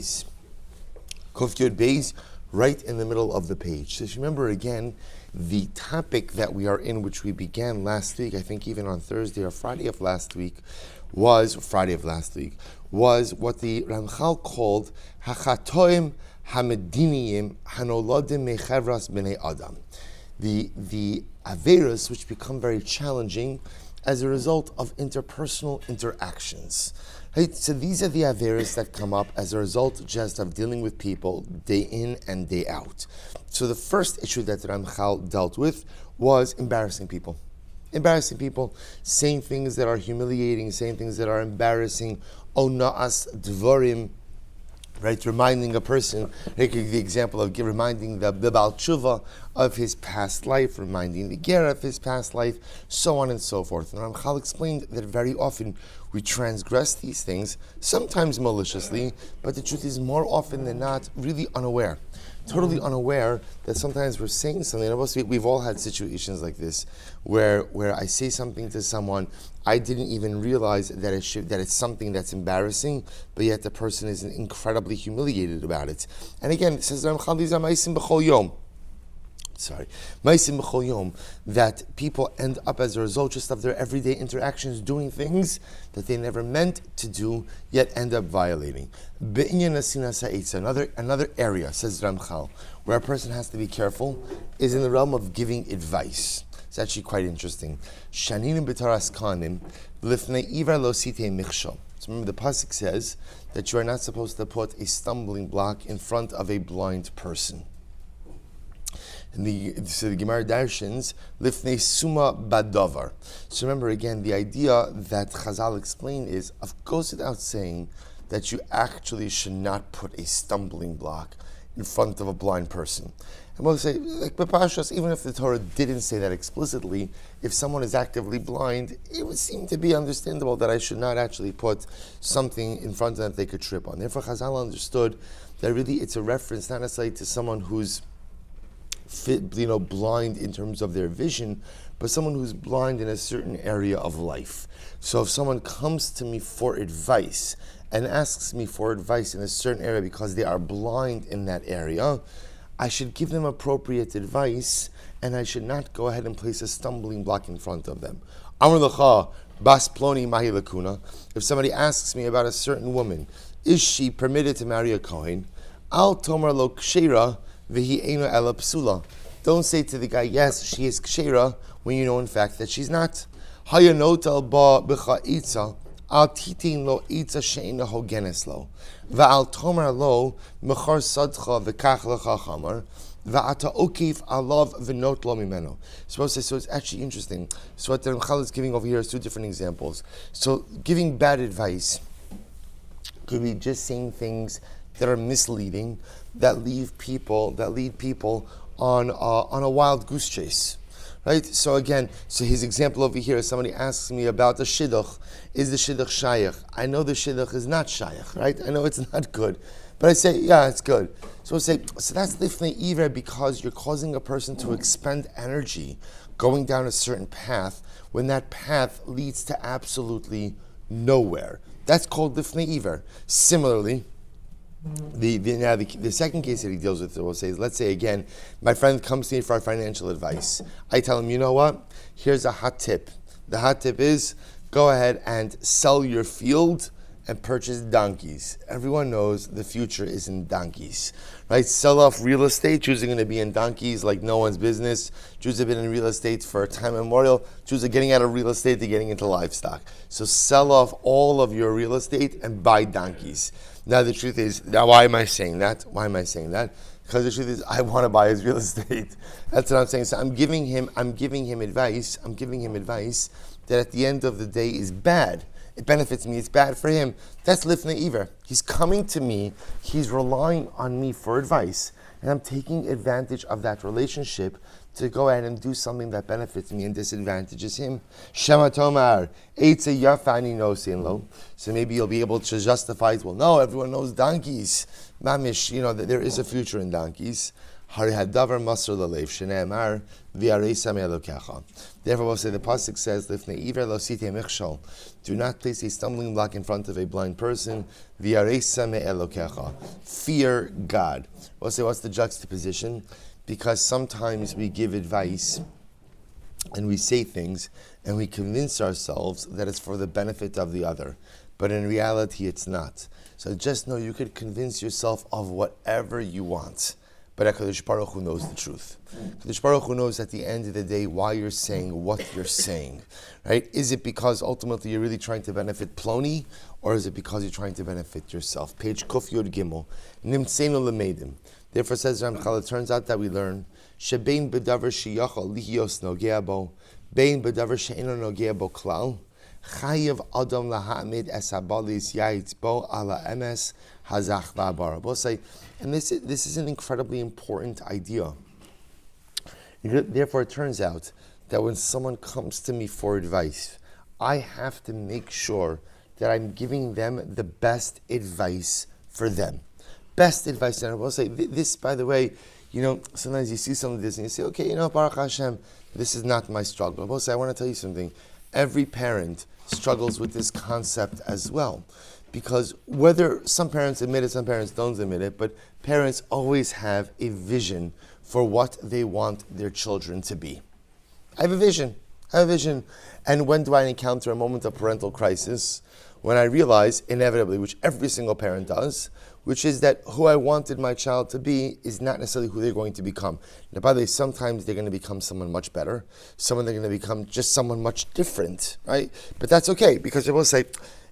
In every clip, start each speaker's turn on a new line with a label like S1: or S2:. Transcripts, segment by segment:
S1: Beis. Kuf Yud Beis, right in the middle of the page. So if you remember again, the topic that we are in, which we began last week, I think even on Thursday or Friday of last week, was what the Ramchal called Hachatoim Hamediniyim Hanoladim Mechevras Bnei Adam. The Averos, which become very challenging as a result of interpersonal interactions. Right? So these are the Averos that come up as a result just of dealing with people day in and day out. So the first issue that Ramchal dealt with was embarrassing people. Embarrassing people, saying things that are humiliating, saying things that are embarrassing. Ona'as dvorim, right? Reminding a person, like the example of reminding the Baal Tshuva of his past life, reminding the Ger of his past life, so on and so forth. And Ramchal explained that very often we transgress these things, sometimes maliciously, but the truth is more often than not really unaware. Totally unaware that sometimes we're saying something. We've all had situations like this where I say something to someone, I didn't even realize that it's something that's embarrassing, but yet the person is incredibly humiliated about it. And again, it says Maisim B'chol Yom, that people end up as a result just of their everyday interactions doing things that they never meant to do, yet end up violating. Another area, says Ramchal, where a person has to be careful is in the realm of giving advice. It's actually quite interesting. Shaninim b'taras kanim lifnei ivar lo sitei michshol. So remember, the pasuk says that you are not supposed to put a stumbling block in front of a blind person. And so the Gemara darshans lifnei suma badavar. So remember again, the idea that Chazal explained is, goes without saying, that you actually should not put a stumbling block in front of a blind person. And we'll say, like Bepashas, even if the Torah didn't say that explicitly, if someone is actively blind, it would seem to be understandable that I should not actually put something in front of them that they could trip on. Therefore, Chazal understood that really it's a reference not necessarily to someone who's blind in terms of their vision, but someone who's blind in a certain area of life. So if someone comes to me for advice and asks me for advice in a certain area because they are blind in that area, I should give them appropriate advice, and I should not go ahead and place a stumbling block in front of them. Amar lecha bas ploni mahi lakuna. If somebody asks me about a certain woman, is she permitted to marry a Kohen? Al tomar lo kshera v'hi eino ela psula. Don't say to the guy, yes, she is kshera, when you know in fact that she's not. Hayanotal ba b'cha itza. Al titin lo itza she'ena hogenes lo. Va'al tomar lo mechar sadcha v'kach lecha chamar. Va'ata okif alav v'not lo mimeno. So it's actually interesting. So what the Ramchal is giving over here is two different examples. So giving bad advice could be just saying things that are misleading, that lead people on a wild goose chase. Right? So again, his example over here is somebody asks me about the shidduch. Is the shidduch shayach? I know the shidduch is not shayach, right? I know it's not good. But I say, yeah, it's good. So I say, so that's lifnei iver, because you're causing a person to expend energy going down a certain path when that path leads to absolutely nowhere. That's called lifnei iver. Similarly, the second case that he deals with, we'll say, is, let's say again, my friend comes to me for financial advice. I tell him, you know what? Here's a hot tip. The hot tip is, go ahead and sell your field and purchase donkeys. Everyone knows the future is in donkeys, right? Sell off real estate. Jews are going to be in donkeys like no one's business. Jews have been in real estate for time immemorial. Jews are getting out of real estate, they're getting into livestock. So sell off all of your real estate and buy donkeys. Now the truth is, why am I saying that? Because the truth is, I want to buy his real estate. That's what I'm saying. So I'm giving him advice that at the end of the day is bad. It benefits me, it's bad for him. That's lifnei iver. He's coming to me, he's relying on me for advice, and I'm taking advantage of that relationship to go ahead and do something that benefits me and disadvantages him. Shema Tomar, Eitze Yafani no lo. So maybe you'll be able to justify it. Well, no, everyone knows donkeys. Mamish, that there is a future in donkeys. Hari hadavar masr lalev shene'emar v'yareisa me'elokecha. Therefore, we'll say the pasuk says, "Lifnei iver lo sitei michshol." Do not place a stumbling block in front of a blind person. V'yareisa me'elokecha. Fear God. We'll say, what's the juxtaposition? Because sometimes we give advice and we say things and we convince ourselves that it's for the benefit of the other. But in reality, it's not. So just know you could convince yourself of whatever you want. But HaKadosh Baruch Hu knows the truth. HaKadosh Baruch Hu knows at the end of the day why you're saying what you're saying. Right? Is it because ultimately you're really trying to benefit Ploni? Or is it because you're trying to benefit yourself? Page Kuf Yod Gimel. Nimtzenu Lemedim. Therefore says Ramchal, it turns out that we learn Shebein B'davar Sheyachal Lihios Nogea Bo Bein B'davar She'eno Nogea Bo Klal Chayev Adam Lahamid Es Habalis Yaitz Bo Ala Emes Hazach V'Abar. We'll say, and this is an incredibly important idea. Therefore, it turns out that when someone comes to me for advice, I have to make sure that I'm giving them the best advice for them. Best advice. And I will say this, by the way, sometimes you see some of this and you say, okay, Baruch Hashem, this is not my struggle. I will say, I want to tell you something. Every parent struggles with this concept as well. Because whether some parents admit it, some parents don't admit it, but parents always have a vision for what they want their children to be. I have a vision. And when do I encounter a moment of parental crisis? When I realize, inevitably, which every single parent does, which is that who I wanted my child to be is not necessarily who they're going to become. Now, by the way, sometimes they're going to become someone much better. Someone they're going to become just someone much different, right? But that's okay, because I will say,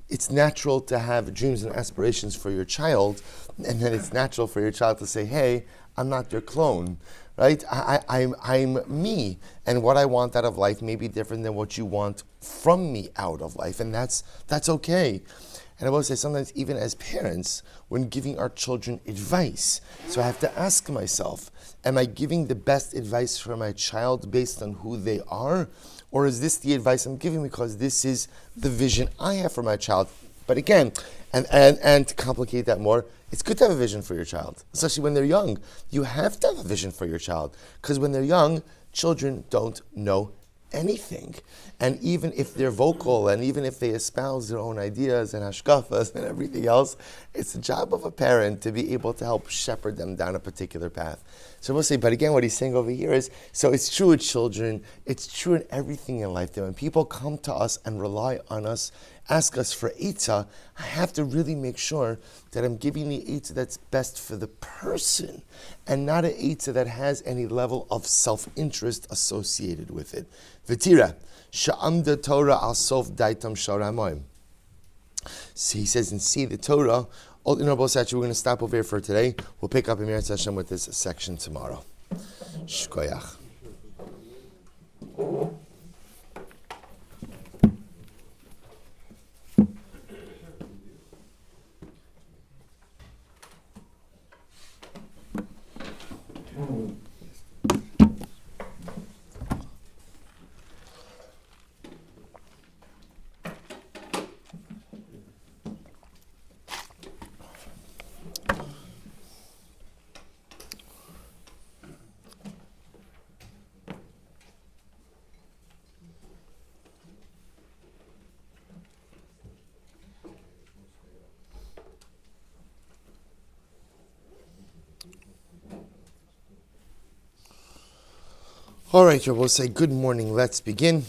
S1: it's natural to have dreams and aspirations for your child, and then it's natural for your child to say, hey, I'm not your clone, right? I'm me, and what I want out of life may be different than what you want from me out of life, and that's okay. And I will say sometimes even as parents, when giving our children advice, so I have to ask myself, am I giving the best advice for my child based on who they are? Or is this the advice I'm giving because this is the vision I have for my child? But again, and to complicate that more, it's good to have a vision for your child, especially when they're young. You have to have a vision for your child, because when they're young, children don't know anything. And even if they're vocal, and even if they espouse their own ideas and hashkafas and everything else, it's the job of a parent to be able to help shepherd them down a particular path. So we'll say, but again, what he's saying over here is, so it's true with children, it's true in everything in life, that when people come to us and rely on us, ask us for eitzah, I have to really make sure that I'm giving the eitzah that's best for the person, and not an eitzah that has any level of self-interest associated with it. V'tira, sha'amda Torah al sof daitam sharamoim. So he says, and see the Torah. We're going to stop over here for today. We'll pick up in Meretz Hashem with this section tomorrow. Shkoyach. All right, we'll say good morning. Let's begin.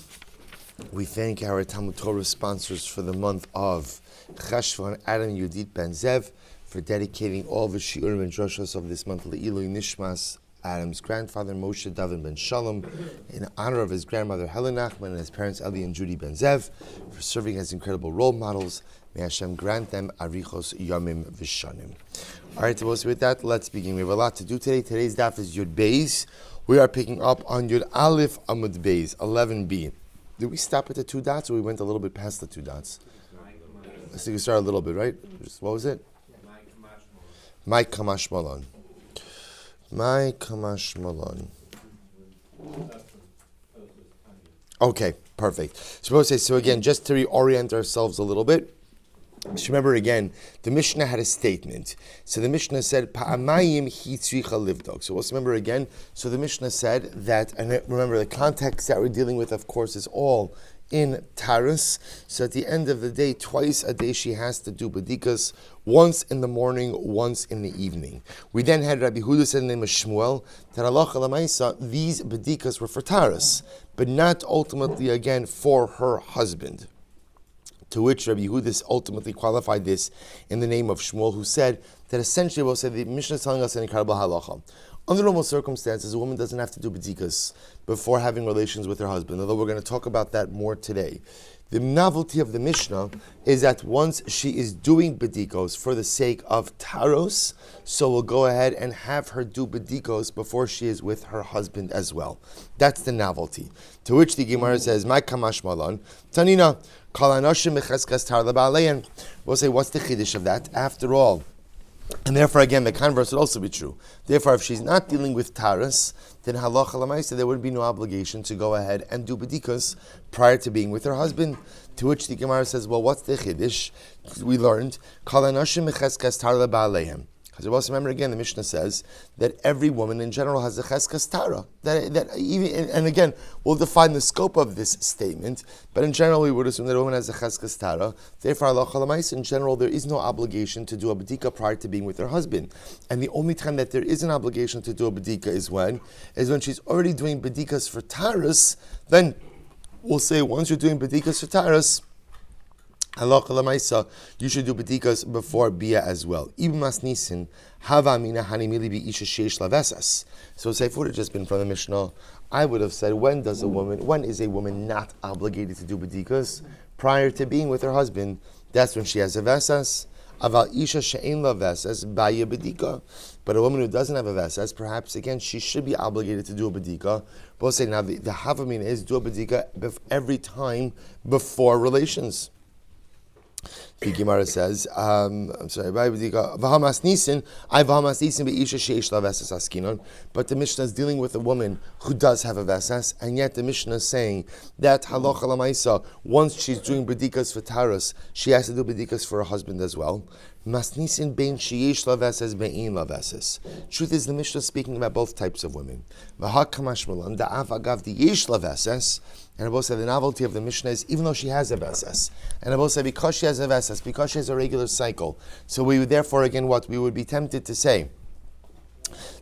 S1: We thank our Talmud Torah sponsors for the month of Cheshvan, Adam Yudit Ben Zev, for dedicating all the shiurim and droshos of this month Le'ilui Nishmas, Adam's grandfather Moshe David Ben Shalom, in honor of his grandmother Helen Nachman and his parents Eli and Judy Ben Zev, for serving as incredible role models. May Hashem grant them arichos yomim v'shanim. All right, so with that, let's begin. We have a lot to do today. Today's daf is Yud Beis. We are picking up on Yud Aleph Amud Beis, 11b. Did we stop at the 2 dots, or we went a little bit past the 2 dots? I think we started a little bit, right? What was it? My Kamash Malon. My Kamash Malon. Okay, perfect. So again, just to reorient ourselves a little bit, So remember again, the Mishnah had a statement. So the Mishnah said, Pa'amayim hi tzricha livdok. So let's remember again. So the Mishnah said that, and remember the context that we're dealing with, of course, is all in Taurus. So at the end of the day, twice a day she has to do bedikas, once in the morning, once in the evening. We then had Rabbi Huda said in the name of Shmuel, that halacha l'maisa, these bedikas were for Taurus, but not ultimately again for her husband. To which Rabbi Yehuda ultimately qualified this in the name of Shmuel, who said that essentially, we'll say the Mishnah is telling us in Karba Halacha. Under normal circumstances, a woman doesn't have to do bedikas before having relations with her husband, although we're going to talk about that more today. The novelty of the Mishnah is that once she is doing bedikos for the sake of taros, so we'll go ahead and have her do bedikos before she is with her husband as well. That's the novelty. To which the Gemara says, "My kamash malon tanina kol anashim mecheskas tar leba'alein." We'll say, what's the chiddush of that? After all, and therefore, again, the converse would also be true. Therefore, if she's not dealing with taras, then halacha l'maisa, there would be no obligation to go ahead and do bedikas prior to being with her husband. To which the Gemara says, well, what's the chiddush? We learned, kol anashim mecheskas tar leba'aleihem. Because also remember again, the Mishnah says that every woman in general has a cheskas tara. That even, and again, we'll define the scope of this statement, but in general we would assume that a woman has a cheskas tara. Therefore, halacha l'maisa, in general, there is no obligation to do a bedika prior to being with her husband. And the only time that there is an obligation to do a bedika is when she's already doing bedikas for taras. Then we'll say once you're doing bedikas for taras, halacha l'maisa, you should do bedikas before bia as well. Ibn Masnisin, hava mina hanimili bi isha sheish lavesas. So if it would have just been from the Mishnah, I would have said, when is a woman not obligated to do bedikas? Prior to being with her husband, that's when she has a vesas. Aval isha she'ein lavesas baya bedika. But a woman who doesn't have a vesas, perhaps again she should be obligated to do a bedika. But we'll say now the havamina is do a bedika every time before relations. The Gemara says, but the Mishnah is dealing with a woman who does have a vesas, and yet the Mishnah is saying that halacha l'maisa, once she's doing bedikas for taras, she has to do bedikas for her husband as well. Masnisin bein sheyesh lavesas bein lavesas. Truth is, the Mishnah is speaking about both types of women. V'hak kamashmalan da'av agav diyesh lavesas. And I will say the novelty of the Mishnah is even though she has a vesas, and I will say because she has a vesas, because she has a regular cycle, so we would therefore again we would be tempted to say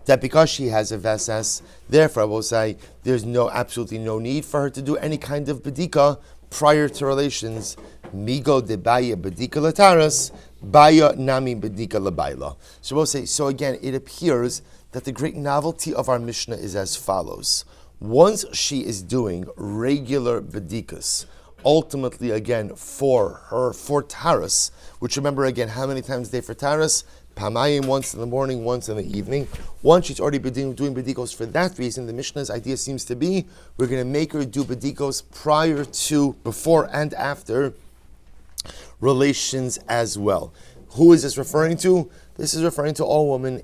S1: that because she has a vesas, therefore I will say there's absolutely no need for her to do any kind of bedika prior to relations. Migo de baya bedika lataras, baya nami bedika labayla. So we'll say, so again, it appears that the great novelty of our Mishnah is as follows. Once she is doing regular bedikas, ultimately again for taras, which remember again, how many times a day for taras? Pamayim, once in the morning, once in the evening. Once she's already been doing bedikos for that reason, the Mishnah's idea seems to be we're going to make her do bedikos prior to, before and after relations as well. Who is this referring to? This is referring to all women,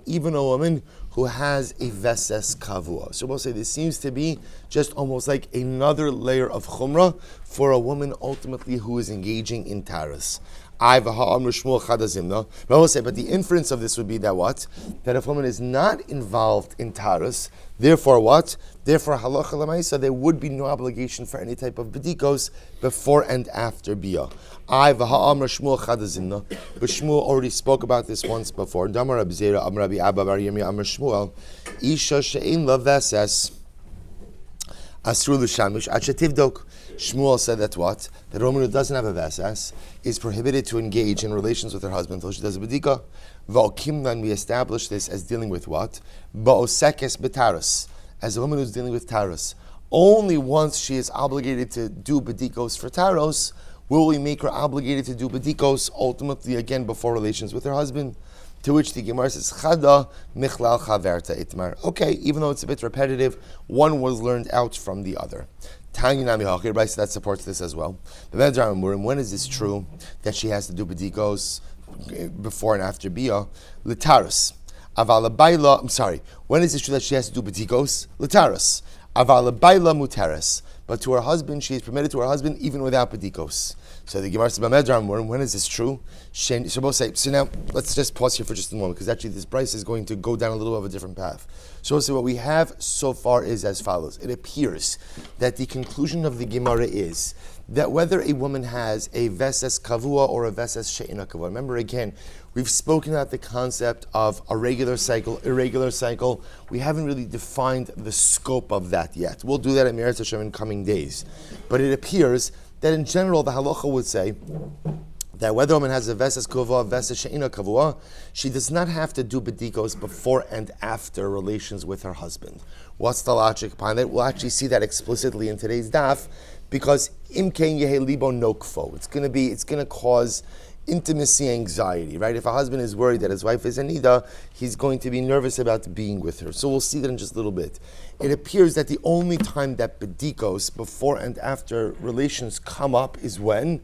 S1: even a woman who has a veses kavua. So we'll say this seems to be just almost like another layer of chumrah for a woman ultimately who is engaging in taras. But we'll say, but the inference of this would be that what? That if a woman is not involved in taras, therefore what? Therefore halacha l'maisa, there would be no obligation for any type of bedikos before and after bia. But Shmuel already spoke about this once before. Damar Rabbi Zera, Rabbi Abba Bar Yirmiyah, Amar Shmuel, Isha she'ein la veses asru l'shamish ad shetivdok. Shmuel said that what? That a woman who doesn't have a vesas is prohibited to engage in relations with her husband until she does a bedika. V'okimnan, we establish this as dealing with what? Ba'osekes b'taras, as a woman who's dealing with taras. Only once she is obligated to do bedikos for taros will we make her obligated to do bedikos ultimately again before relations with her husband. To which the Gemara says, Chada michlal chaverta itmar. Okay, even though it's a bit repetitive, one was learned out from the other. Rabbi, so that supports this as well. When is this true that she has to do bedikos before and after bia? Litaras. When is this true that she has to do bedikos? Litaras. Avala baila muteres. but to her husband, she is permitted to her husband even without bedikos. So the Gemara says, when is this true? So now let's just pause here for just a moment, because actually this Bryce is going to go down a little of a different path. So what we have so far is as follows. It appears that the conclusion of the Gemara is that whether a woman has a veses kavua or a veses she'ina kavua. Remember again, we've spoken about the concept of a regular cycle, irregular cycle. We haven't really defined the scope of that yet. We'll do that at Meretz Hashem in coming days. But it appears that in general, the halacha would say that whether a woman has a veses kavua, veses she'ina kavua, she does not have to do bedikos before and after relations with her husband. What's the logic behind it? We'll actually see that explicitly in today's daf, because imkein yehe libo nokfo. It's going to cause intimacy anxiety, right? If a husband is worried that his wife is a Niddah, he's going to be nervous about being with her. So we'll see that in just a little bit. It appears that the only time that bedikos, before and after relations, come up is when?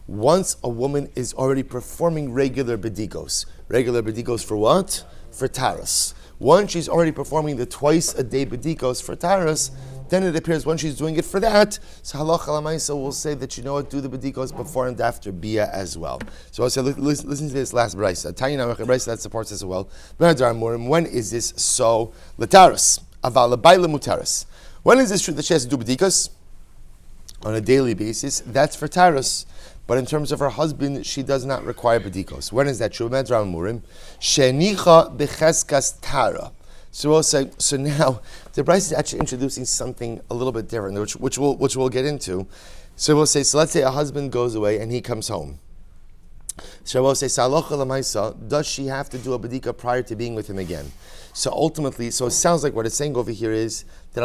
S1: Once a woman is already performing regular bedikos. Regular bedikos for what? For taras. Once she's already performing the twice a day bedikos for taras, then it appears when she's doing it for that, so halacha l'maisa will say that, do the bedikos before and after bia as well. So I'll say, listen to this last braysa. Tanya braysa that supports this as well. When is this so? Lataras aval lebayla mutaras. When is this true that she has to do bedikos on a daily basis? That's for taras. But in terms of her husband, she does not require bedikos. When is that true? Shenicha becheskas tara. So we'll say, so now the Bryce is actually introducing something a little bit different, which we'll get into. So we'll say, so let's say a husband goes away and he comes home. So we'll say, does she have to do a bedika prior to being with him again? So ultimately, so it sounds like what it's saying over here is that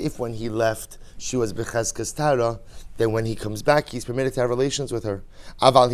S1: if when he left she was becheskas tara, then when he comes back he's permitted to have relations with her. But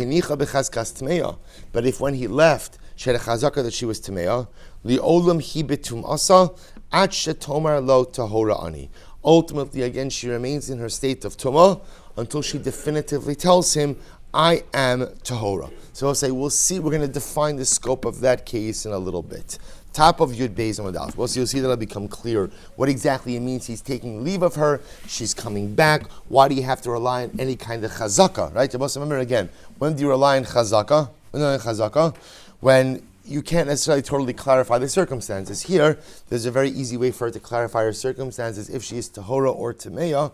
S1: if when he left she had a chazaka that she was tmeya, li'olam hi betum asa at shetomar lo tahora ani. Ultimately, again, she remains in her state of tumah until she definitively tells him, I am tahora. So I'll say, we'll see, we're going to define the scope of that case in a little bit. Top of Yud Beis Amud Aleph. You'll see that'll become clear what exactly it means. He's taking leave of her. She's coming back. Why do you have to rely on any kind of chazaka? Right? You must remember again. When do you rely on chazaka? When you can't necessarily totally clarify the circumstances. Here, there's a very easy way for her to clarify her circumstances. If she is tahora or tameya,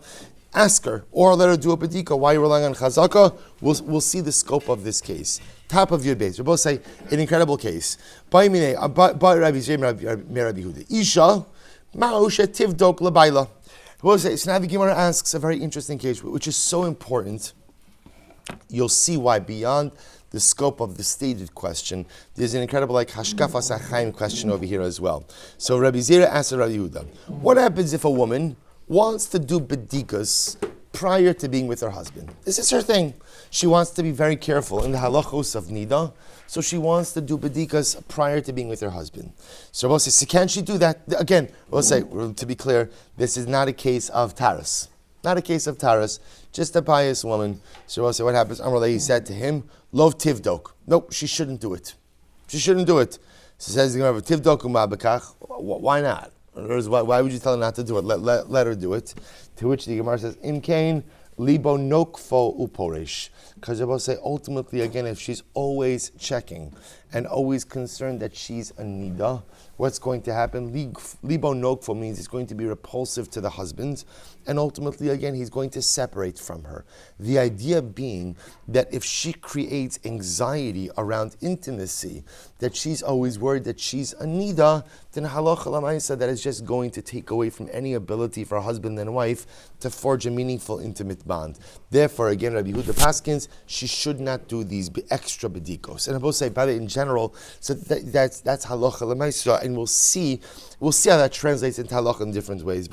S1: ask her or let her do a bedika. Why are you relying on chazaka? We'll see the scope of this case. Top of Yud Beis. We both say an incredible case. By Rabbi Yehuda. Isha ma'usha tivdok labayla. We both say. So now the Gemara asks a very interesting case, which is so important. You'll see why beyond the scope of the stated question, there's an incredible hashkafas hachaim question over here as well. So Rabbi Zera asked Rabbi Yehuda, what happens if a woman wants to do bedikas prior to being with her husband? This is her thing. She wants to be very careful in the halachos of Niddah, so she wants to do bedikas prior to being with her husband. So we'll say, so can she do that? Again, we'll say, to be clear, this is not a case of taras. Not a case of taras, just a pious woman. So we'll say, what happens? Amrullah, he said to him, Lov tivdok. Nope, she shouldn't do it. She shouldn't do it. So says the Gemara, tivdok umabekach. Why not? Why would you tell her not to do it? Let her do it. To which the Gemara says, Imkain libo nokfo uporesh. Because I will say, ultimately, again, if she's always checking and always concerned that she's a niddah, what's going to happen? Libo nokfo means it's going to be repulsive to the husband, and ultimately, again, he's going to separate from her. The idea being that if she creates anxiety around intimacy, that she's always worried that she's a niddah, then halacha l'maisa, that is just going to take away from any ability for a husband and wife to forge a meaningful, intimate bond. Therefore, again, Rabbi Yehuda paskins, she should not do these extra bedikos. And I will say, by the in general, so that's halacha l'maisa, and we'll see how that translates into halacha in different ways.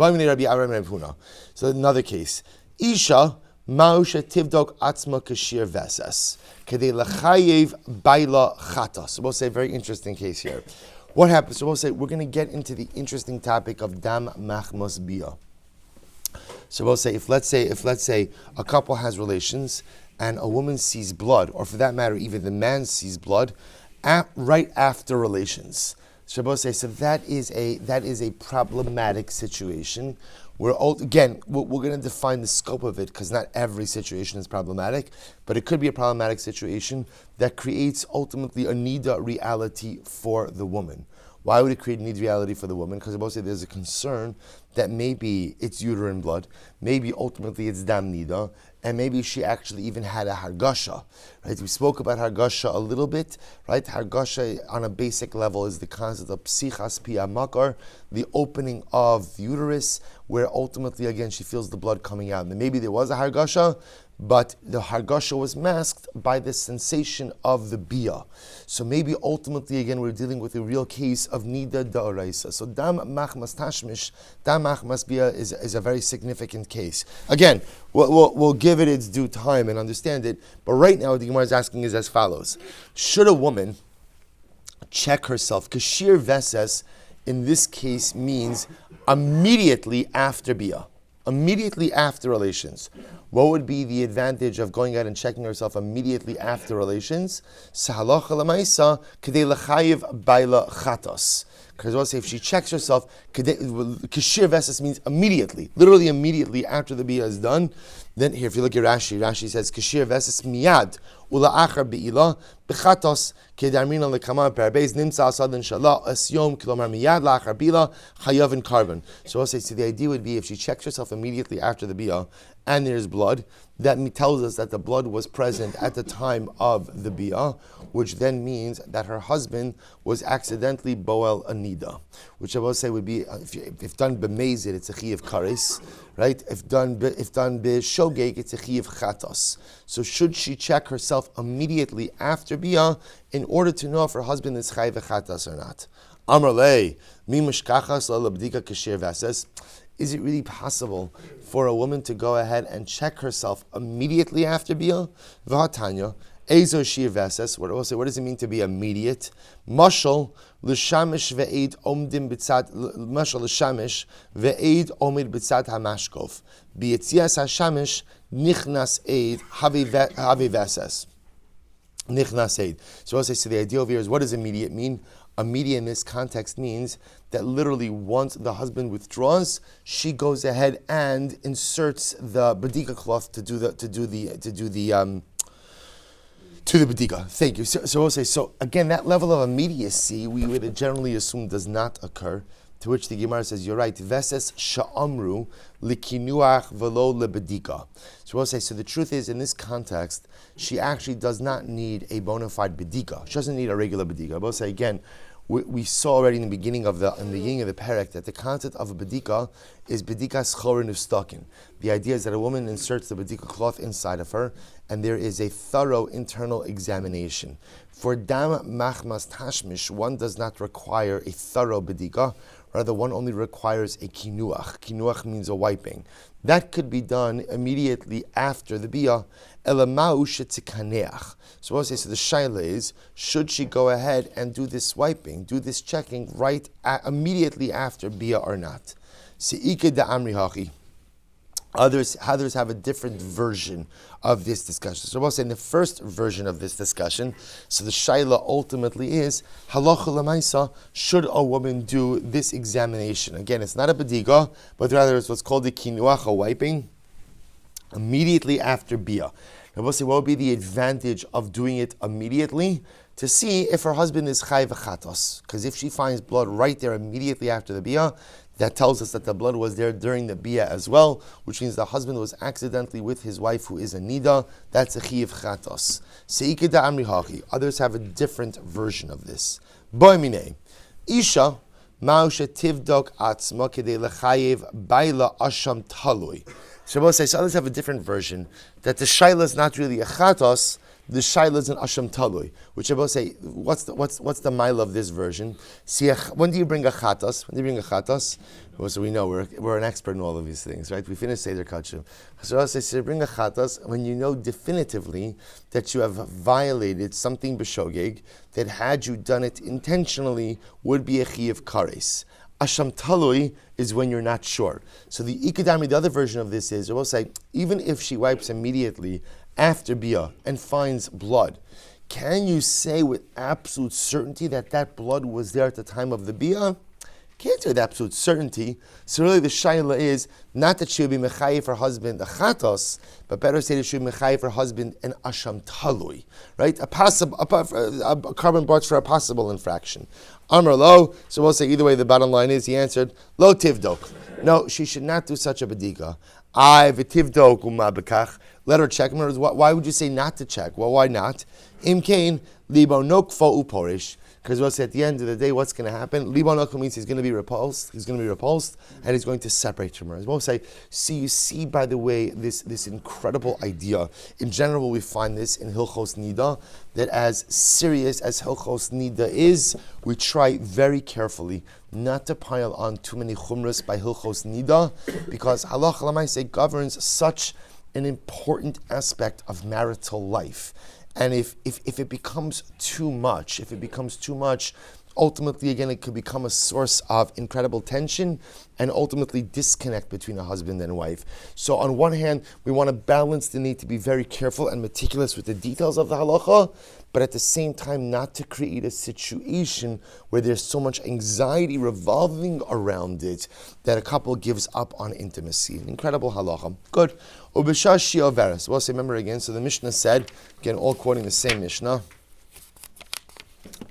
S1: So another case, Isha Mausha tivdok atzma kashir vesas kedei lachayev baila chata. So we'll say a very interesting case here. What happens? So we'll say we're going to get into the interesting topic of dam machmas bia. So we'll say if let's say a couple has relations and a woman sees blood, or for that matter, even the man sees blood right after relations. So we'll say so that is a problematic situation we're going to define the scope of it because not every situation is problematic, but it could be a problematic situation that creates ultimately a niddah reality for the woman. Why would it create a niddah reality for the woman? Because I say there's a concern that maybe it's uterine blood, maybe ultimately it's dam niddah, and maybe she actually even had a hargasha. Right? We spoke about hargasha a little bit. Right? Hargasha on a basic level is the concept of psichas pia makar, the opening of the uterus, where ultimately again she feels the blood coming out. And maybe there was a hargasha, but the hargasha was masked by the sensation of the bia. So maybe ultimately again we're dealing with a real case of niddah da'oraisa. So dam machmas tashmish, dam machmas bia is a very significant case. Again, we'll give it its due time and understand it, but right now what the Gemara is asking is as follows. Should a woman check herself? Kashir veses in this case means immediately after bia, immediately after relations. What would be the advantage of going out and checking herself immediately after relations? Sahalacha lamaisa kedei lechayiv baila chatos. Because we'll say if she checks herself, kashir veses means immediately, literally immediately after the bia is done. Then here, if you look at Rashi says kashir veses miyad ula achar beila bechatos kedarmina lekama perbeis nimsa asadan shala asyom kilomar miyad lachar bila chayav and carbon. So we'll say, so the idea would be if she checks herself immediately after the bia and there's blood, that tells us that the blood was present at the time of the bia, which then means that her husband was accidentally boel a niddah, which I will say would be if done b'mezid, it's a chiyuv kares, right? If done b'shogeg, it's a chiyuv chatos. So should she check herself immediately after bia in order to know if her husband is chayv chatas or not? Amar lei mi mishkachas la labdika kashir vases. Is it really possible for a woman to go ahead and check herself immediately after bia? V'hatanya, ezo shir veses. What does it mean to be immediate? Mashal l'shamish ve'ed omdim b'tzad. Mashal l'shamish ve'ed omid b'tzad hamashkov. B'yetzias hashamish nichnas eid havi veses. Nichnas eid. So the idea over here is, what does immediate mean? Immediate in this context means that literally once the husband withdraws, she goes ahead and inserts the badika cloth to the badika. Thank you. So again, that level of immediacy we would generally assume does not occur. To which the Gemara says, you're right. Veses sha'amru likinuach velo lebedika. So so the truth is, in this context, she actually does not need a bona fide bedika. She doesn't need a regular bedika. We'll say again, we saw already in the beginning of the parak that the concept of a bedika is bedikas chorin u'stakin. The idea is that a woman inserts the bedika cloth inside of her, and there is a thorough internal examination. For dam machmas tashmish, one does not require a thorough bedika. Rather, one only requires a kinuach. Kinuach means a wiping. That could be done immediately after the bia. Elamau shetzikaneach. So the shaila is, should she go ahead and do this wiping, do this checking immediately after bia or not? Se'ike da amri hachi. Others have a different version of this discussion. So we'll say in the first version of this discussion, so the shaila ultimately is, halacha l'maisa, should a woman do this examination? Again, it's not a bediga, but rather it's what's called the kinuach, a wiping, immediately after bia. Now we'll say, what would be the advantage of doing it immediately? To see if her husband is chayv chatos. Because if she finds blood right there immediately after the bia, that tells us that the blood was there during the bia as well, which means the husband was accidentally with his wife who is a niddah. That's a chiyuv chatos. Se'ike da amri hachi. Others have a different version of this. Boi minei. Isha ma'usha tivdok atzma kedei lechayev baila asham talui. So others have a different version, that the shaila is not really a chatos, the shaila is an asham talui, which I will say, what's the mile of this version? See, when do you bring a chatos? Well, so we know we're an expert in all of these things, right? We finished Seder Kachim. So I say, bring a chatos when you know definitively that you have violated something b'shogeg, that had you done it intentionally would be a chiyuv kares. Asham talui is when you're not sure. So the ikadami, the other version of this is, I will say, even if she wipes immediately after bia and finds blood, can you say with absolute certainty that blood was there at the time of the bia? Can't do with absolute certainty. So really the shayla is not that she would be mechayiv for husband a chatos, but better say that she would be mechayiv for husband an asham talui, right? A carbon brought for a possible infraction. Amar lo, so we'll say either way the bottom line is, he answered, lo tivdok. No, she should not do such a bedika. V'tivdok umabekach. Let her check. Why would you say not to check? Well, why not? Imkain libo nokfo uporish. Because we'll say at the end of the day, what's going to happen? Libo nokfo means he's going to be repulsed. He's going to be repulsed, and he's going to separate from her. As we'll say, you see, by the way, this incredible idea. In general, we find this in Hilchos Niddah, that as serious as Hilchos Niddah is, we try very carefully not to pile on too many chumras by Hilchos Niddah, because halacha l'maaseh governs such an important aspect of marital life. And if it becomes too much, ultimately, again, it could become a source of incredible tension and ultimately disconnect between a husband and wife. So on one hand, we want to balance the need to be very careful and meticulous with the details of the halacha, but at the same time not to create a situation where there's so much anxiety revolving around it that a couple gives up on intimacy. An incredible halacha. Good. Ubishashi overes. We'll say, remember again, so the Mishnah said, again, all quoting the same Mishnah.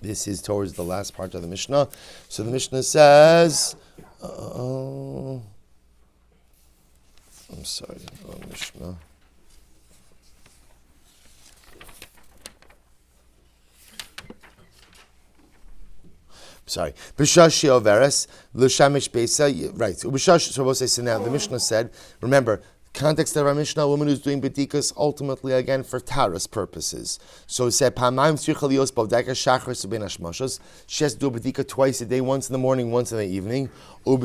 S1: This is towards the last part of the Mishnah. So the Mishnah says, I'm sorry, Mishnah. Sorry. B'shashi overes, l'shamish beisa. Right. So we'll say, so now the Mishnah said, remember, context of our Mishnah, a woman who's doing bedikas ultimately again for taras purposes. So it said, she has to do a bedika twice a day, once in the morning, once in the evening. And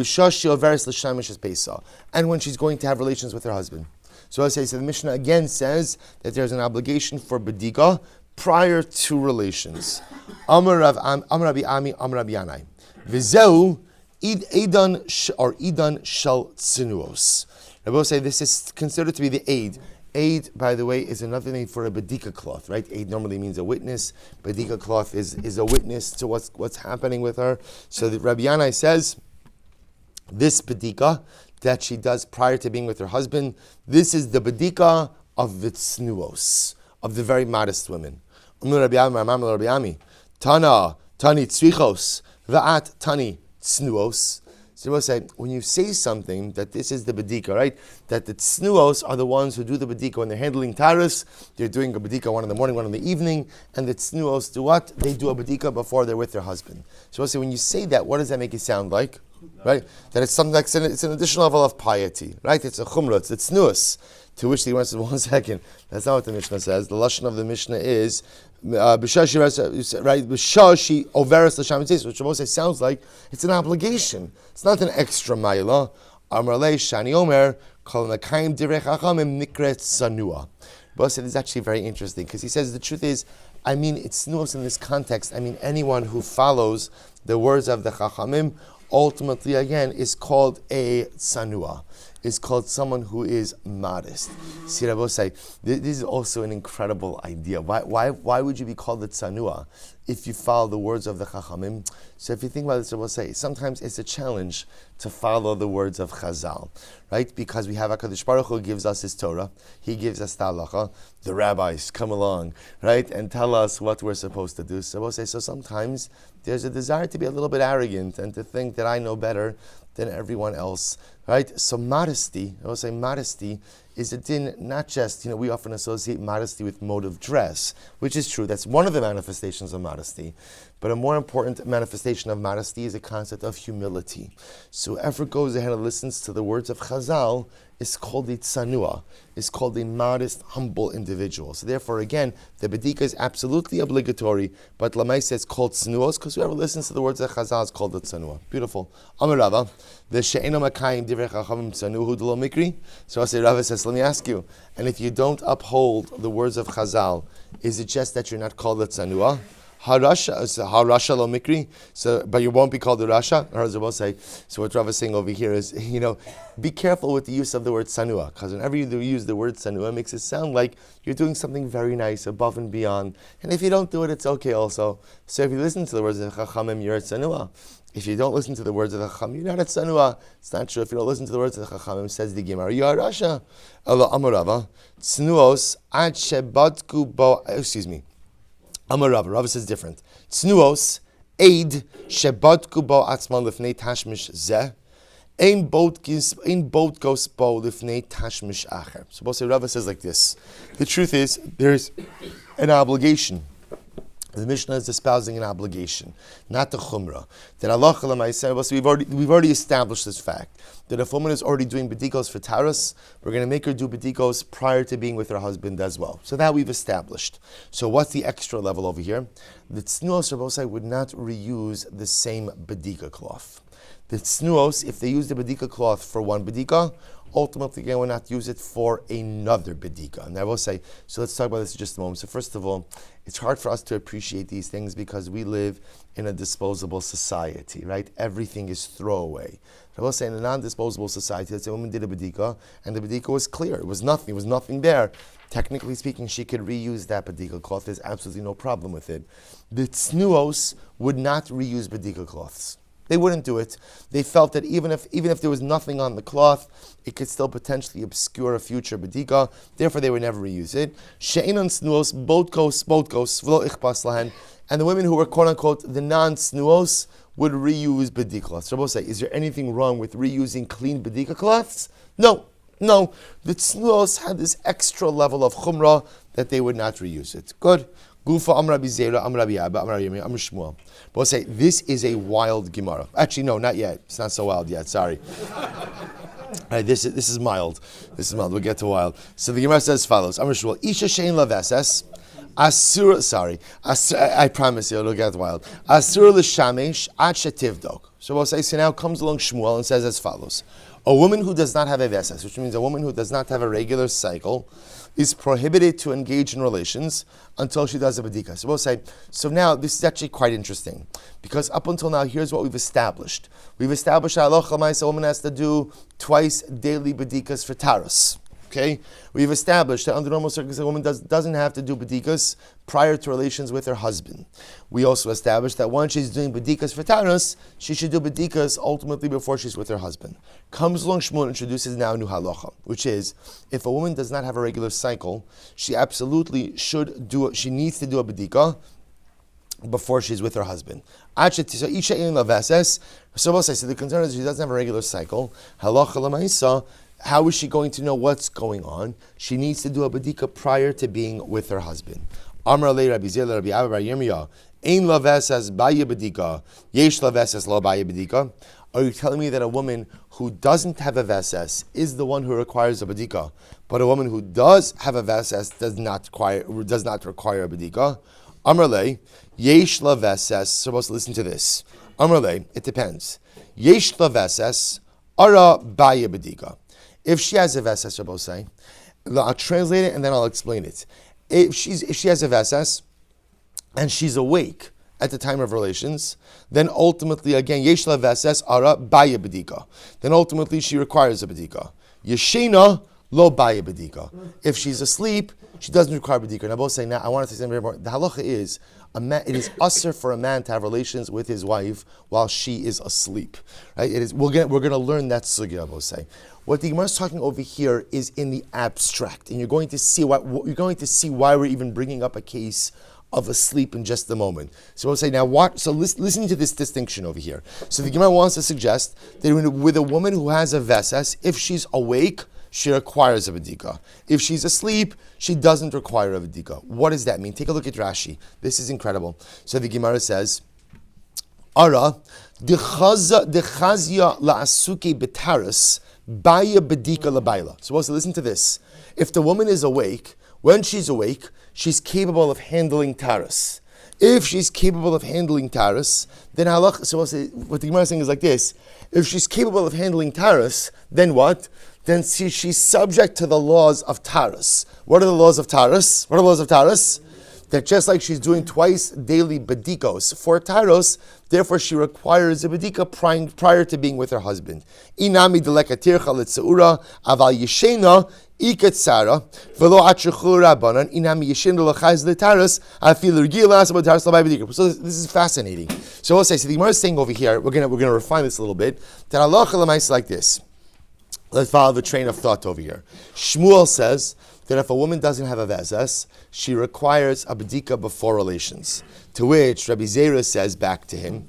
S1: when she's going to have relations with her husband. So I say, so the Mishnah again says that there's an obligation for bedika prior to relations. Amar Rabbi Ami, Amar Rabbi Yanai. V'zeu idan shel tzinuos. I will say this is considered to be the aid. Aid, by the way, is another name for a bedika cloth, right? Aid normally means a witness. Bedika cloth is a witness to what's happening with her. So the Rabbi Yanai says, this bedika that she does prior to being with her husband, this is the bedika of the tznuos, of the very modest women. Rabbi Ami, Tana, Tani tzrichos, Va'at Tani tznuos. So we'll say, when you say something that this is the bedika, right? That the tznuos are the ones who do the bedika when they're handling taras. They're doing a bedika one in the morning, one in the evening, and the tznuos do what? They do a bedika before they're with their husband. So we'll say, when you say that, what does that make it sound like? Right? That it's something like it's an additional level of piety, right? It's a chumrah, it's tznuos. To which the Gemara says, 1 second, that's not what the Mishnah says. The lashon of the Mishnah is, B'shashi overes l'sham tzis, which Rabbi says sounds like it's an obligation. It's not an extra ma'ila. Amar lei shani omer kol nakayim divrei chachamim nikret sanua. Rabbi said it's actually very interesting because he says the truth is, I mean, it's nuos in this context. I mean, anyone who follows the words of the chachamim ultimately again is called a sanua. Is called someone who is modest. See, Rabbi say, this is also an incredible idea. Why would you be called a tzanua if you follow the words of the Chachamim? So if you think about this, Rabbi say, sometimes it's a challenge to follow the words of Chazal, right? Because we have HaKadosh Baruch Hu gives us His Torah, He gives us the halacha, the rabbis come along, right, and tell us what we're supposed to do. So Rabbi say, so sometimes there's a desire to be a little bit arrogant and to think that I know better than everyone else, right? So modesty, I will say modesty is a din, not just, we often associate modesty with mode of dress, which is true. That's one of the manifestations of modesty. But a more important manifestation of modesty is a concept of humility. So whoever goes ahead and listens to the words of Chazal is called a tzanua, is called a modest, humble individual. So therefore, again, the bedika is absolutely obligatory, but Lamaisa is called tzanuos, because whoever listens to the words of Chazal is called a tzanua. Beautiful. Amar Rava, the she'eno makayim divrei chachamim tzanuhu d'lo mikri. So I say, Rava says, let me ask you, and if you don't uphold the words of Chazal, is it just that you're not called a tzanua? Harasha lo mikri. So, but you won't be called the Rasha. Or as I will say, so what Rav is saying over here is, be careful with the use of the word sanua, because whenever you use the word sanua, it makes it sound like you're doing something very nice, above and beyond. And if you don't do it, it's okay also. So if you listen to the words of the Chachamim, you're at sanua. If you don't listen to the words of the Chachamim, you're not at sanua. It's not true. If you don't listen to the words of the Chachamim, says the Gemara, you are Rasha. Allah Amarava, Tznuos, Ad Shebatku Bo, Amarava. Rava says different. Tznuos, Eid, Shebatku Bo Atzman Lifnei Tashmish Zeh, Ein boat goes bo lifnei tashmish acher. So both say Rava says like this. The truth is, there's an obligation. The Mishnah is espousing an obligation, not the chumrah. That Allah said, we've already established this fact that if a woman is already doing bedikos for taras, we're going to make her do bedikos prior to being with her husband as well. So that we've established. So what's the extra level over here? The tznuos Rabosai would not reuse the same bedika cloth. The tznuos, if they use the bedika cloth for one bedika, ultimately again will not use it for another bedika. And I will say, so let's talk about this in just a moment. So first of all, it's hard for us to appreciate these things because we live in a disposable society, right? Everything is throwaway. I will say in a non-disposable society, let's say a woman did a bedika, and the bedika was clear. It was nothing there. Technically speaking, she could reuse that bedika cloth. There's absolutely no problem with it. The tznuos would not reuse bedika cloths. They wouldn't do it. They felt that even if there was nothing on the cloth, it could still potentially obscure a future bedika. Therefore, they would never reuse it. She'enon snuos, botkos, v'lo ichpas lahen. And the women who were quote unquote the non-snuos would reuse bedika cloths. Rabbi say, is there anything wrong with reusing clean bedika cloths? No. The snuos had this extra level of chumrah that they would not reuse it. Good. Gufa Am Rabbi Zera, Am Rabbi Abba, Am Rabbi Yirmiyah, Am Shmuel. But we'll say, this is a wild Gemara. Actually, no, not yet. It's not so wild yet, sorry. Right, this is mild. We'll get to wild. So the Gemara says as follows. Am Shmuel, Isha Shein Laveses, I promise you, it'll get wild. Asur L'Shamesh, Ad Shetivdok. So we'll say, so now comes along Shmuel and says as follows. A woman who does not have a veses, which means a woman who does not have a regular cycle, is prohibited to engage in relations until she does a bedika. So we'll say, so now this is actually quite interesting, because up until now, here's what we've established. We've established that a woman has to do twice daily bedikas for taras. Okay, we've established that under normal circumstances, a woman doesn't have to do bedikas prior to relations with her husband. We also established that once she's doing bedikas for taras, she should do bedikas ultimately before she's with her husband. Comes along Shmuel and introduces now a new halacha, which is if a woman does not have a regular cycle, she absolutely she needs to do a bedika before she's with her husband. So the concern is she doesn't have a regular cycle. Halacha l'maisa. How is she going to know what's going on? She needs to do a bedika prior to being with her husband. Amar le Rabbi Zera, Rabbi Abba, Rabbi Yirmiyah, ein lavesas baya bedika, yesh lavesas lo baya bedika. Are you telling me that a woman who doesn't have a veses is the one who requires a bedika, but a woman who does have a veses does not require a bedika? Amar le, yesh laveses. Supposed to listen to this. Amar le, it depends. Yesh laveses, ara baya bedika. If she has a vesas, Rabbi say, I'll translate it and then I'll explain it. If she has a vesas and she's awake at the time of relations, then ultimately again yeshla vesas ara baya bedika. Then ultimately she requires a bedika. Yeshena lo baya bedika. If she's asleep, she doesn't require bedika. And I both say now I want to say something very important. The halacha is it is usher for a man to have relations with his wife while she is asleep. Right? It is. We're going to learn that sugya. I both say. What the Gemara is talking over here is in the abstract, and you're going to see why we're even bringing up a case of asleep in just a moment. So we'll say now what? So listen to this distinction over here. So the Gemara wants to suggest that with a woman who has a vesas, if she's awake, she requires a bedika. If she's asleep, she doesn't require a bedika. What does that mean? Take a look at Rashi. This is incredible. So the Gemara says, Ara dechazya la'asuke betaris baya bedika labayla. So listen to this. If the woman is awake, when she's awake, she's capable of handling taras. If she's capable of handling taras, then halach. So what the Gemara is saying is like this: if she's capable of handling taras, then what? Then she's subject to the laws of taras. What are the laws of taras? that just like she's doing twice daily bedikos for taros, therefore she requires a bedika prior to being with her husband. Inami delekatircha letzeura aval yeshena iket sara velo atchechur rabbanan inami yeshena lechaz letaros afil regilas about taros labai bedika. So this is fascinating. So we'll say, so the Gemara is saying over here, we're gonna refine this a little bit, that halacha l'maisa like this. Let's follow the train of thought over here. Shmuel says that if a woman doesn't have a vezes, she requires a bedika before relations. To which Rabbi Zera says back to him,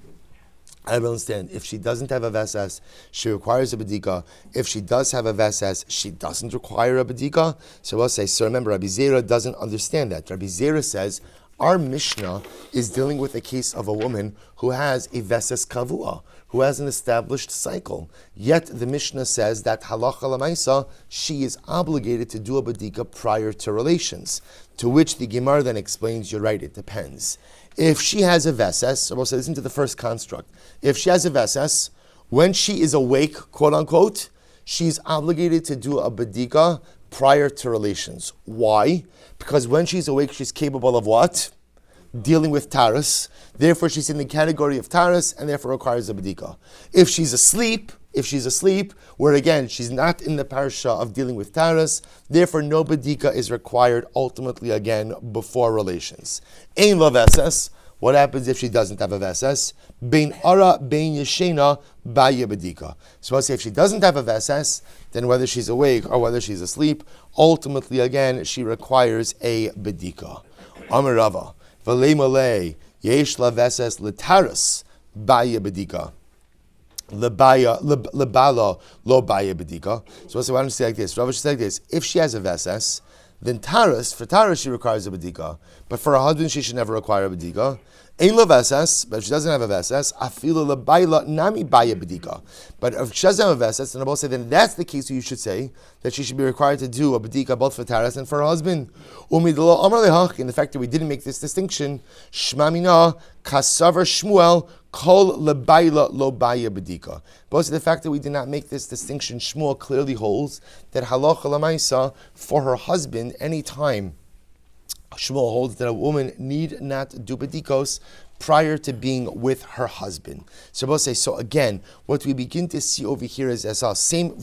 S1: I don't understand. If she doesn't have a vezes, she requires a bedika. If she does have a vezes, she doesn't require a bedika. So we'll say, so remember, Rabbi Zera doesn't understand that. Rabbi Zera says, our Mishnah is dealing with a case of a woman who has a veses kavua, who has an established cycle. Yet the Mishnah says that halacha l'maisa, she is obligated to do a bedika prior to relations. To which the Gemara then explains, you're right, it depends. If she has a veses, so we'll say, listen to the first construct. If she has a veses, when she is awake, quote unquote, she's obligated to do a bedika prior to relations. Why? Because when she's awake, she's capable of what? Dealing with taras. Therefore, she's in the category of taras and therefore requires a bedika. If she's asleep, where again, she's not in the parasha of dealing with taras, therefore no bedika is required ultimately again before relations. Ein la veses. What happens if she doesn't have a veses? Bein ara, bein yeshena, baya bedika. So I'll say if she doesn't have a veses, then whether she's awake or whether she's asleep, ultimately again, she requires a bedika. Amar Rava, v'lei malei, yesh la veses l'taras, baya bedika. Lebala lo baya bedika. So why don't you say like this? Rava should say like this. If she has a veses, then for taras she requires a bedika, but for a husband she should never require a bedika. Ein lo veses, but if she doesn't have a veses, afilu lebayla nami baya bedika. But if she doesn't have a veses, then I will say then that's the case where you should say that she should be required to do a bedika both for taras and for her husband. Umidlo amar lehach, in the fact that we didn't make this distinction, shmamina kasavar Shmuel kol lebayla lo baya bedika. But the fact that we did not make this distinction, Shmuel clearly holds that halacha l'maisa for her husband any time Shmuel holds that a woman need not do bedikos prior to being with her husband. So we'll say, so again, what we begin to see over here is as a same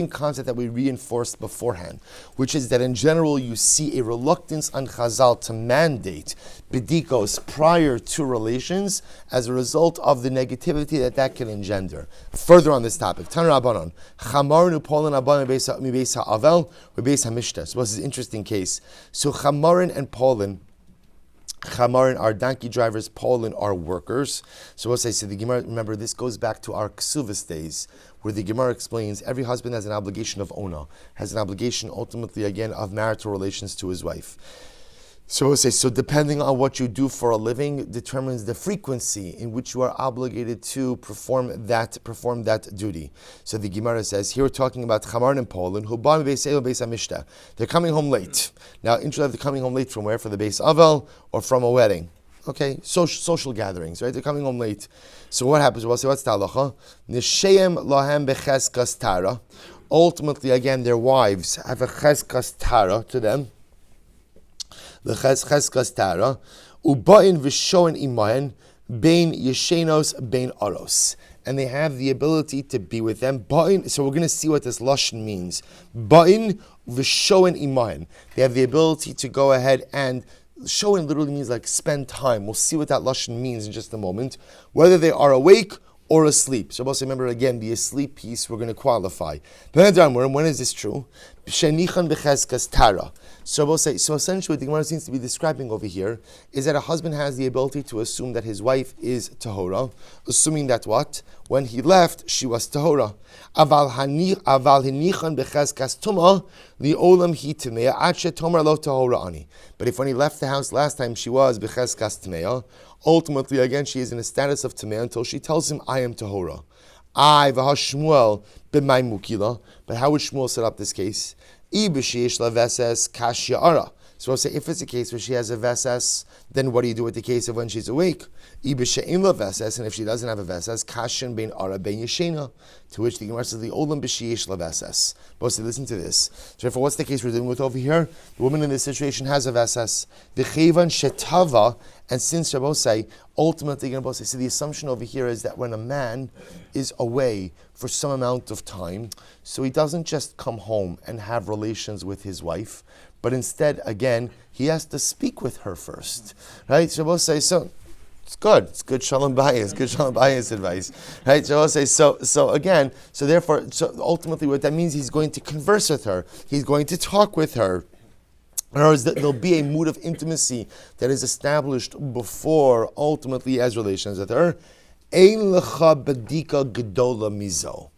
S1: concept that we reinforced beforehand, which is that in general you see a reluctance on Chazal to mandate bedikos prior to relations as a result of the negativity that can engender. Further on this topic, Tan Rabbanon, Chamarnu Polin Abban Mibesa Avel, Mibesa Mishta. So this is an interesting case. So Chamarin and Polin, Chamarin are donkey drivers, Polin are workers. So we'll say, so the Gemara, remember this goes back to our Ksuvas days, where the Gemara explains every husband has an obligation of ona, has an obligation ultimately again of marital relations to his wife. So we'll say, so depending on what you do for a living determines the frequency in which you are obligated to perform that duty. So the Gemara says, here we're talking about Chamarin and Polin, who bought Beis Mishta. They're coming home late. Now, interesting, they're coming home late from where? For the Beis Avel or from a wedding? Okay, social gatherings, right? They're coming home late. So what happens? We'll say, what's the halacha? Nisheim lahem becheskas tara. Ultimately, again, their wives have a cheskas tara to them. The cheskas tara, ubain v'shoin imahen, bein yeshenos, bein aros. And they have the ability to be with them. Ba'in, so we're going to see what this lashon means. Ba'in v'shoin imahen. They have the ability to go ahead and shoin literally means like spend time. We'll see what that lashon means in just a moment. Whether they are awake or asleep. So also remember again, the asleep piece we're going to qualify. When is this true? So we'll say, so essentially what the Gemara seems to be describing over here is that a husband has the ability to assume that his wife is tahora, assuming that what? When he left, she was tahora. Aval hinichan becheskas tuma liolam hi tmea ache tomar lo tahora ani. But if when he left the house last time she was becheskas tmea, ultimately again she is in a status of tmea until she tells him, I am tahora. I v'hashmuel b'may mukila. But how would Shmuel set up this case? So we'll say if it's a case where she has a veses, then what do you do with the case of when she's awake? Ibishe'im la veses, and if she doesn't have a veses, kashin bein ara bein yeshena, to which the Gemara says the olam b'sheyesh la veses. Both listen to this. So therefore, what's the case we're dealing with over here? The woman in this situation has a veses. V'chevan shetava, and since Rabbi ultimately going to say, so the assumption over here is that when a man is away for some amount of time, so he doesn't just come home and have relations with his wife, but instead, again, he has to speak with her first, right? So Rabbi say, so it's good shalom bayis advice, right? So I'll say, so therefore, ultimately what that means, he's going to converse with her, he's going to talk with her. In other words, there'll be a mood of intimacy that is established before ultimately he has relations with her. Ein lecha badika gedola mizo.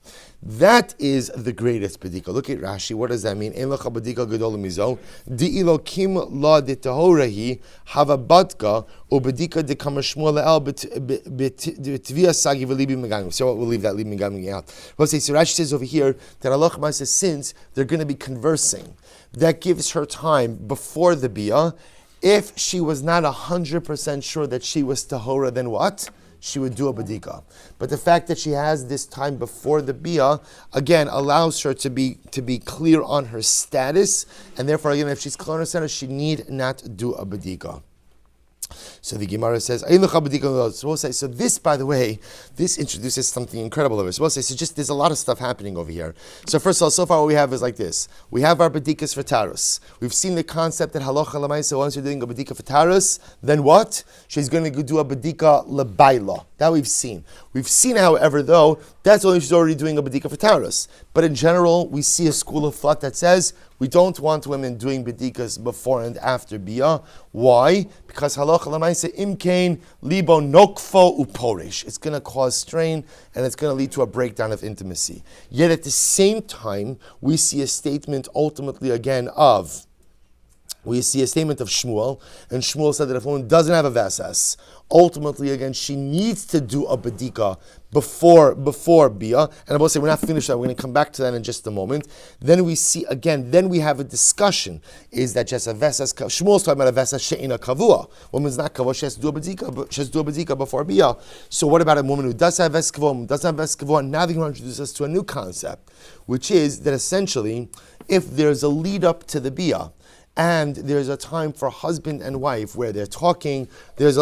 S1: That is the greatest badika. Look at Rashi. What does that mean? Ein lecha badika gedola mizo. Di ilokim la de tahorahi hava badka ubadika de kama Shmuel el betvia sagi v'libi meganim. So we'll leave that libi meganim out. We'll say, so Rashi says over here that Allah says since they're going to be conversing, that gives her time before the biyah. If she was not 100% sure that she was tahora, then what? She would do a badika. But the fact that she has this time before the biyah, again, allows her to be clear on her status, and therefore, again, if she's clear on her status, she need not do a badika. So the Gemara says, so we'll say, so this, by the way, this introduces something incredible over. So we'll say, so just there's a lot of stuff happening over here. So first of all, so far what we have is like this. We have our badikas for tarus. We've seen the concept that halacha lamaisa, once you're doing a badika for tarus, then what? She's going to do a badika lebaila. That we've seen. We've seen, however, though, that's only she's already doing a badika for tarus. But in general, we see a school of thought that says we don't want women doing bedikas before and after biyah. Why? Because halacha lamaisa imkain libo nokfo uporish. It's going to cause strain and it's going to lead to a breakdown of intimacy. Yet at the same time, we see a statement ultimately again of Shmuel, and Shmuel said that if a woman doesn't have a vesas, ultimately again she needs to do a badika before biyah. And I will say we're not finished that. We're going to come back to that in just a moment. Then we see again. Then we have a discussion: is that just a vesas? Shmuel's talking about a vesas she'ina kavua. Woman's not kavua; she has to do a badika. But she has to do a badika before biyah. So what about a woman who does have vesas kavua? Doesn't have vesas kavua? Now they're going to introduce us to a new concept, which is that essentially, if there's a lead up to the biyah, and there's a time for husband and wife where they're talking, there's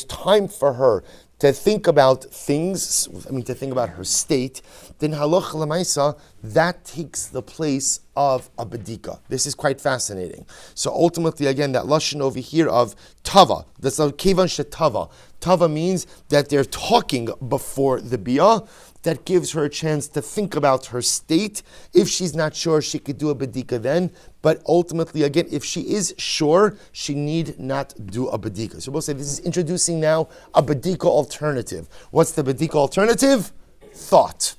S1: time for her to think about things, to think about her state, then halacha l'maisa, that takes the place of a badika. This is quite fascinating. So ultimately, again, that lashon over here of tava, that's a kevan shetava. Tava means that they're talking before the biyah. That gives her a chance to think about her state. If she's not sure, she could do a badika then. But ultimately, again, if she is sure, she need not do a badika. So we'll say this is introducing now a badika alternative. What's the badika alternative? Thought.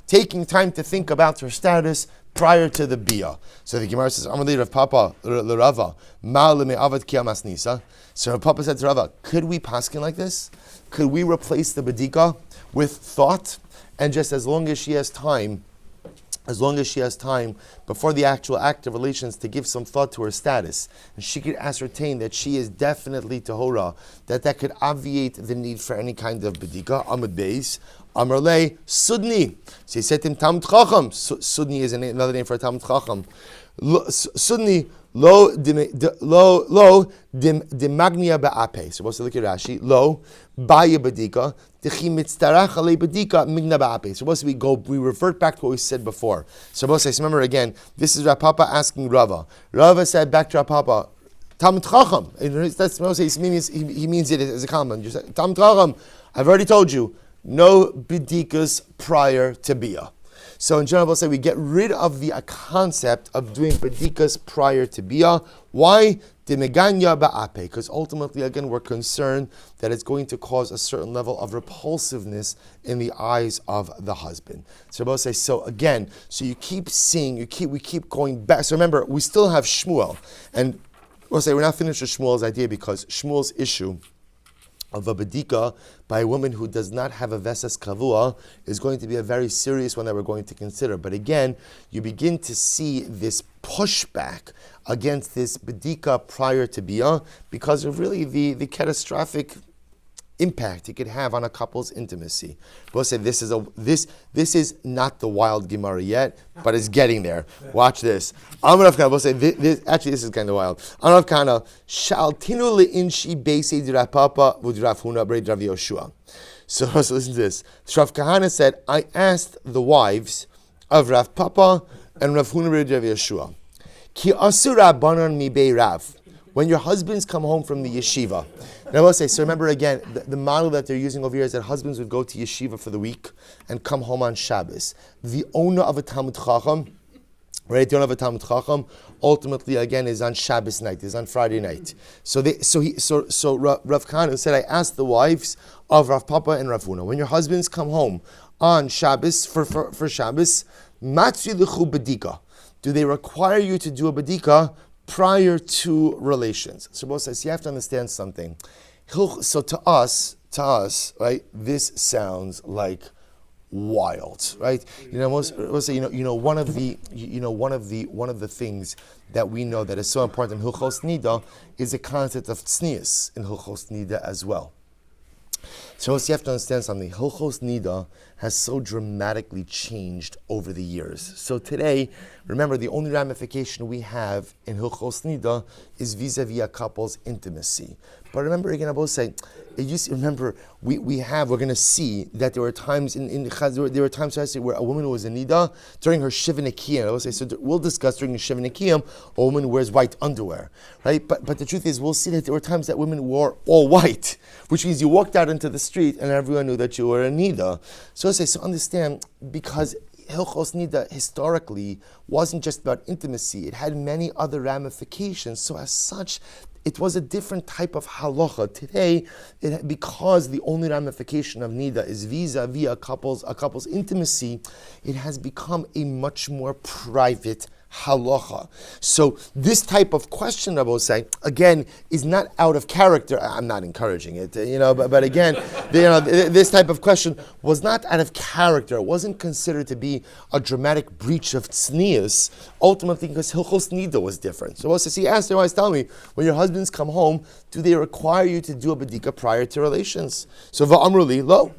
S1: Taking time to think about her status prior to the biyah. So the Gemara says, Amalei Rav Papa l'Rava, ma l'me avad ki amas nisa. So Rav Papa said to Rava, could we paskin like this? Could we replace the badika with thought, and just as long as she has time before the actual act of relations to give some thought to her status, and she could ascertain that she is definitely tahora, that could obviate the need for any kind of bedika. Amud beis, Amarle Sudni. So he said to him, Talmid Chacham. Sudni is another name for a Talmid Chacham. Sudni lo demagnia ba'ape. So let's look at Rashi. Lo baya badika. Supposed to we revert back to what we said before. So remember again, this is Rav Papa asking Rava. Rava said back to Rav Papa, Talmid Chacham. That's he means it as a comment. You say, Talmid Chacham, I've already told you, no bedikas prior to biyah. So in general, we'll say we get rid of the concept of doing bedikas prior to biyah. Why? Because ultimately, again, we're concerned that it's going to cause a certain level of repulsiveness in the eyes of the husband. So we'll say, so again, so you keep seeing, we keep going back. So remember, we still have Shmuel, and we'll say we're not finished with Shmuel's idea because Shmuel's issue of a bedika by a woman who does not have a vesas kavua is going to be a very serious one that we're going to consider. But again, you begin to see this pushback against this bedika prior to biyah because of really the catastrophic impact it could have on a couple's intimacy. We'll say this is not the wild Gemara yet, but it's getting there. Watch this. Amar Rav Kana, we'll say this is kind of wild. Amar Rav Kana, Shaltinu le'inshi beisi d'Rav Papa v'Rav Huna b'rei Rav Yoshua. So listen to this. Rav Kahana said, I asked the wives of Rav Papa and Rav Huna b'rei Rav Yoshua, Ki asura banan mi bei Rav. When your husbands come home from the yeshiva. Now I will say, so remember again, the model that they're using over here is that husbands would go to yeshiva for the week and come home on Shabbos. The owner of a Talmud Chacham, right? The owner of a Talmud Chacham, ultimately again is on Shabbos night, is on Friday night. So Rav Kahana said, I asked the wives of Rav Papa and Rav Huna, when your husbands come home on Shabbos for Shabbos, matri l'chu bedika. Do they require you to do a bedika prior to relations? So Bo says, you have to understand something. So to us, right, this sounds like wild, right? We'll say, one of the things that we know that is so important in Hilchos Niddah is the concept of tznius in Hilchos Niddah as well. So you have to understand something. Hilchos Niddah has so dramatically changed over the years. So today, remember, the only ramification we have in Hilchos Niddah is vis-a-vis a couple's intimacy. But remember, again, I will say, we're going to see that there were times there were times where a woman who was in Niddah during her Shiva Nekiyim. I will say, so we'll discuss during the Shiva Nekiyim, a woman who wears white underwear, right? But the truth is, we'll see that there were times that women wore all white, which means you walked out into the street and everyone knew that you were a Niddah. So understand, because Hilchos Niddah historically wasn't just about intimacy, it had many other ramifications. So as such, it was a different type of halacha. Today, because the only ramification of Niddah is vis-a-vis a couple's intimacy, it has become a much more private halacha. So this type of question, I will say, again, is not out of character. I'm not encouraging it, but again, this type of question was not out of character. It wasn't considered to be a dramatic breach of tznius, ultimately because Hilchos Niddah was different. So he asked their wives, tell me, when your husbands come home, do they require you to do a bedika prior to relations? So va'amruli, lo.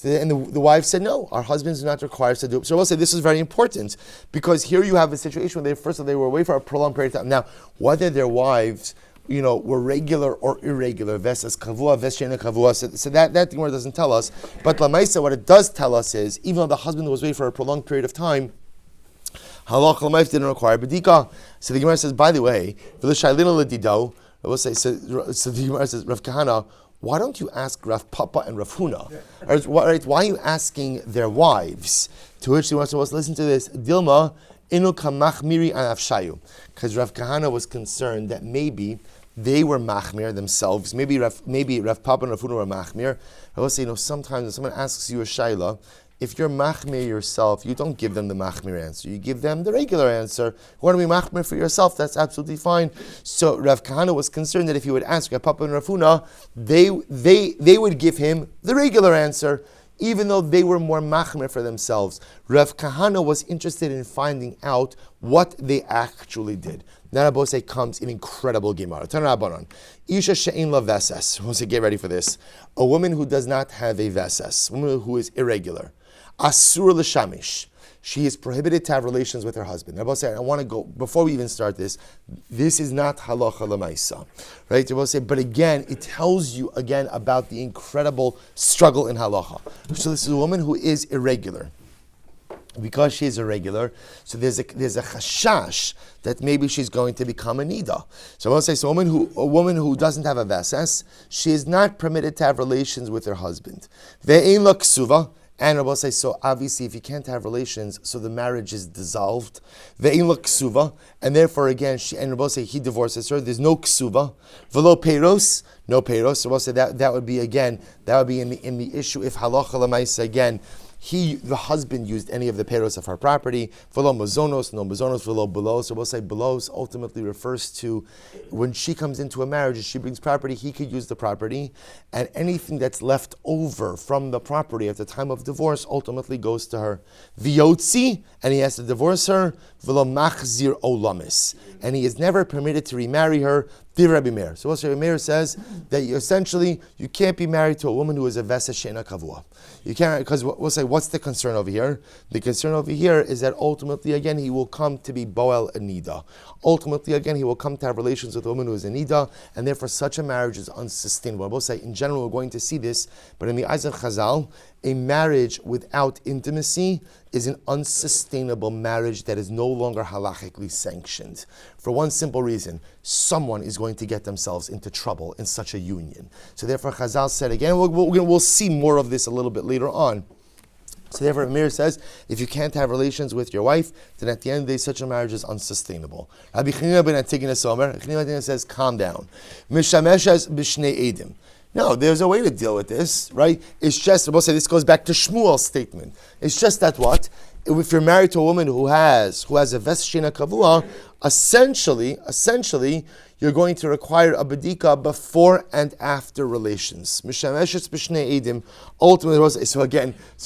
S1: And the wife said, no, our husbands do not require us to do it. So I will say this is very important, because here you have a situation where they were away for a prolonged period of time. Now, whether their wives, were regular or irregular, vesas kavua, veshena kavua, so that thing where it doesn't tell us. But lamaisa, what it does tell us is, even though the husband was away for a prolonged period of time, halach l'mayif didn't require bedika. So the Gemara says, by the way, v'lishaylinu l'dido, I will say, so the Gemara says, Rav Kahana, why don't you ask Rav Papa and Rav Huna? Right? Why are you asking their wives? To which the Gemara says, listen to this. Dilma inu kamach miri anafshayu. Because Rav Kahana was concerned that maybe they were machmir themselves. Maybe Rav Papa and Rav Huna were machmir. I will say, sometimes when someone asks you a shayla, if you're machmir yourself, you don't give them the machmir answer. You give them the regular answer. You want to be machmir for yourself, that's absolutely fine. So Rav Kahana was concerned that if you would ask Rav Papa and Rav Huna, they would give him the regular answer, even though they were more machmir for themselves. Rav Kahana was interested in finding out what they actually did. Now Abosei comes in incredible Gemara. Tanrabanan. Isha she'in la vesas. Abosei, get ready for this. A woman who does not have a vesas, a woman who is irregular. Asur l'shamish. She is prohibited to have relations with her husband. Abosei, I want to go, before we even start this is not halacha l'maisa. Right? Abosei, but again, it tells you again about the incredible struggle in halacha. So this is a woman who is irregular. Because she is irregular, so there's a chashash that maybe she's going to become a niddah. So I will say, so a woman who doesn't have a vesas, she is not permitted to have relations with her husband. Ve'ein la ksuva, and I will say, so obviously if you can't have relations, so the marriage is dissolved. Ve'ein la ksuva, and therefore again, I will say he divorces her. There's no ksuva. Velo peiros, no peiros. So I will say that would be in the issue if halacha l'maisa again. The husband used any of the peros of her property. V'lo mazonos, no mazonos, v'lo belos. So we'll say belos ultimately refers to when she comes into a marriage, if she brings property, he could use the property, and anything that's left over from the property at the time of divorce ultimately goes to her. V'yotzi, and he has to divorce her. V'lo machzir olamis, and he is never permitted to remarry her Dear Rabbi Meir. So Rabbi Meir says that you can't be married to a woman who is a vesa she'ena kavua. You can't, because we'll say, what's the concern over here? The concern over here is that ultimately, again, he will come to be boel and niddah. Ultimately, again, he will come to have relations with a woman who is a niddah, and therefore such a marriage is unsustainable. We'll say, in general, we're going to see this, but in the eyes of Chazal, a marriage without intimacy is an unsustainable marriage that is no longer halachically sanctioned. For one simple reason, someone is going to get themselves into trouble in such a union. So therefore Chazal said again, we'll see more of this a little bit later on. So therefore Amir says, if you can't have relations with your wife, then at the end of the day, such a marriage is unsustainable. Rabbi Chanina ben Antigonus Omer, Chanina says, calm down. Mishameshes b'shnei edim. No, there's a way to deal with this, right? It's just, we'll say this goes back to Shmuel's statement. It's just that what? If you're married to a woman who has a ves she'ena kavua, essentially, you're going to require a bedika before and after relations. Mishameshes b'shnei edim, ultimately, so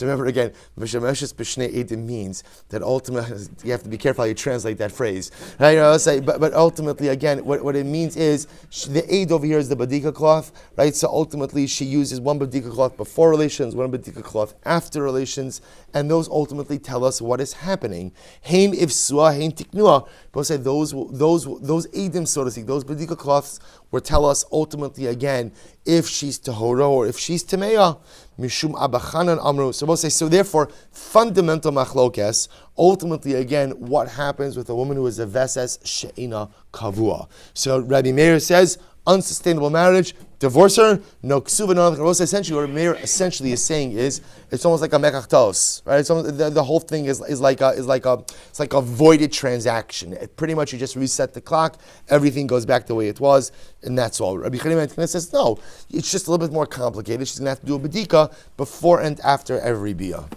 S1: remember again, mishameshes b'shnei edim means that ultimately, you have to be careful how you translate that phrase. Right? I'll say, but ultimately, again, what it means is, the eid over here is the bedika cloth, right? So ultimately, she uses one bedika cloth before relations, one bedika cloth after relations, and those ultimately tell us what is happening. Heim ifsua, heim tiknua. We'll say those edim, so to speak, those bedika cloths will tell us ultimately again if she's tahora or if she's tameya. Mishum abachanan amru. So we'll say, so therefore, fundamental machlokes, ultimately again, what happens with a woman who is a veses she'ena kavua. So Rabbi Meir says, unsustainable marriage, divorce her, no ksuva, no other. Essentially, what Meir essentially is saying is, it's almost like a mekachtos, right? It's almost, the whole thing is like a voided transaction. Pretty much, you just reset the clock, everything goes back the way it was, and that's all. Rabbi Chanina says, no, it's just a little bit more complicated. She's going to have to do a bedika before and after every biyah.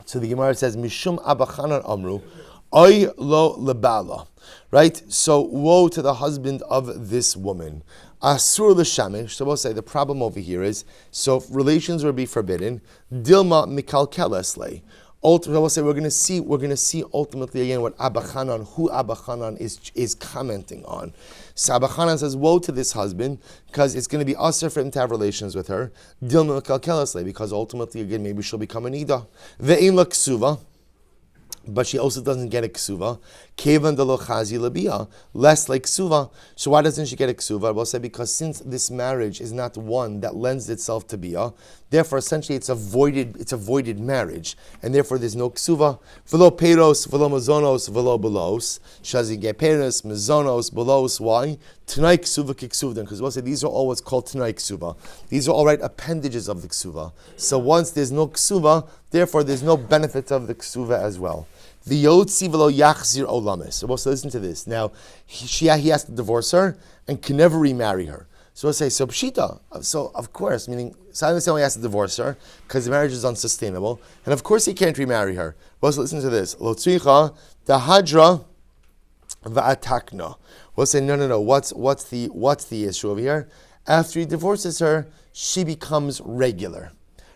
S1: So the Gemara says, Mishum abachanan amru, oy lo lebala. Right? So woe to the husband of this woman. Asur l'shamish. So we'll say the problem over here is, so if relations will be forbidden, dilma mikalkeles le. Ultimately, we'll say we're going to see ultimately again what who Abachanan is commenting on. So Abachanan says, woe to this husband, because it's going to be usher for him to have relations with her. Dilma mikalkeles le, because ultimately again maybe she'll become a niddah. Ve'in la ksuva. But she also doesn't get a ksuva. Kevan de lo chazi labia, less like ksuva. So why doesn't she get a ksuva? We'll say because since this marriage is not one that lends itself to bia, therefore essentially it's a voided marriage, and therefore there's no ksuva. Velo peros, velo mazonos, velo belos. Shazi get peros, mazonos, belos. Why? Tanai ksuva kiksuvdan, because we'll say these are all what's called tanai ksuva. These are all right appendages of the ksuva. So once there's no ksuva, therefore there's no benefit of the ksuva as well. The yotzi v'lo yachzir olamis. So we'll listen to this. Now, he has to divorce her and can never remarry her. So we'll say, so pshita. So of course, meaning, so I understand why he has to divorce her, because the marriage is unsustainable. And of course he can't remarry her. We'll listen to this. Lo tzricha dahadra va'atakna. We'll say, no. What's the issue over here? After he divorces her, she becomes regular.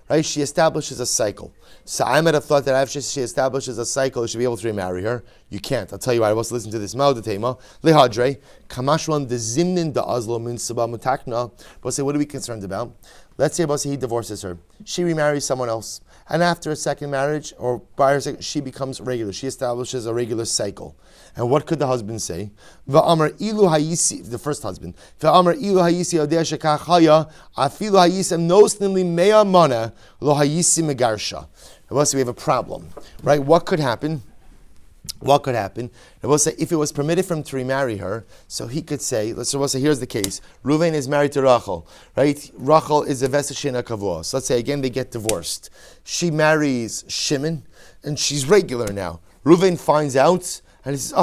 S1: Right? She establishes a cycle. So I might have thought that after she establishes a cycle, you should be able to remarry her. You can't. I'll tell you why. I was listen to this. Ma'odatema lehadre kamashwan de zimnin da azlo min sabah mutakna. But say, what are we concerned about? Let's say, he divorces her. She remarries someone else. And after a second marriage, or by her second, she becomes regular. She establishes a regular cycle. And what could the husband say? Va'amar ilu hayisi, the first husband. Va'amar ilu hayisi odeh shekach haya, afilu hayisem nosnimli mea mana, lo hayisi megarsha. We have a problem, right? What could happen? And we'll say, if it was permitted for him to remarry her, so he could say, we'll say, here's the case. Reuven is married to Rachel, right? Rachel is a ves she'ena kavua. So let's say, again, they get divorced. She marries Shimon, and she's regular now. Reuven finds out, and he says,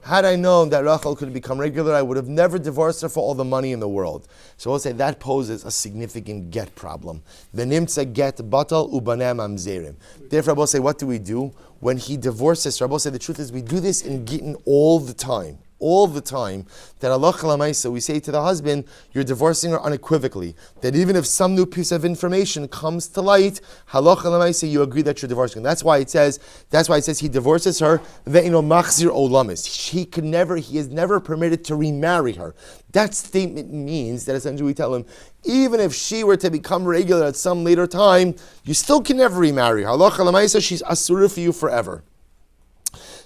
S1: had I known that Rachel could become regular, I would have never divorced her for all the money in the world. So we'll say that poses a significant get problem. The nimtza get batal ubanem amzerim. Therefore, we'll say, what do we do when he divorces her? We'll say the truth is we do this in Gittin all the time. all the time that halacha l'maisa, we say to the husband, you're divorcing her unequivocally. That even if some new piece of information comes to light, halacha l'maisa, you agree that you're divorcing her. That's why it says he divorces her, ve'ino machzir olamis. He is never permitted to remarry her. That statement means that essentially we tell him, even if she were to become regular at some later time, you still can never remarry her. Halacha l'maisa, she's asura for you forever.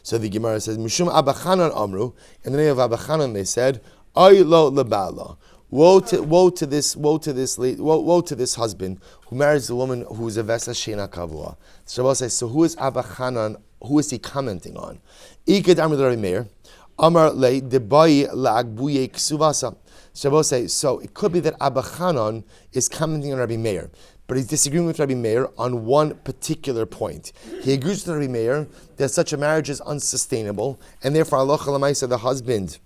S1: So the Gemara says, Mishum Abba Chanan Amru, in the name of Abba Chanan they said, Ay lo lebala. Woe to this husband who marries a woman who is a vesa sheina kavua. Shabbos says, so who is Abba Chanan? Who is he commenting on? Iked Amr Rabbi Meir, Amar le debai laagbuye ksuvasa. Shabbos says, so it could be that Abba Chanan is commenting on Rabbi Meir, but he's disagreeing with Rabbi Meir on one particular point. He agrees with Rabbi Meir that such a marriage is unsustainable, and therefore halacha l'maisa, the husband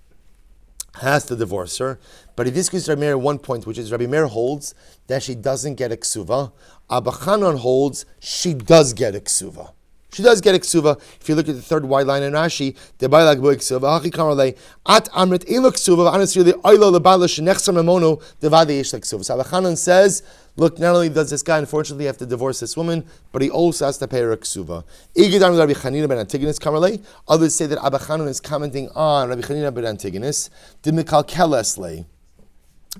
S1: has to divorce her. But he disagrees with Rabbi Meir on one point, which is Rabbi Meir holds that she doesn't get a ksuva. Abba Chanan holds she does get a ksuva. She does get a ksuva. If you look at the third white line in Rashi, the baylag boy ksuva. Hachi kamarle at amrit elo ksuva. Honestly, the oilo lebala shenechsar memono devade yesh ksuva. So Abba Chanan says, look, not only does this guy unfortunately have to divorce this woman, but he also has to pay her a ksuva. Igidam Rabbi Chanina ben Antigonus kamarle. Others say that Abba Chanan is commenting on Rabbi Chanina ben Antigonus. The mikalkeles lei.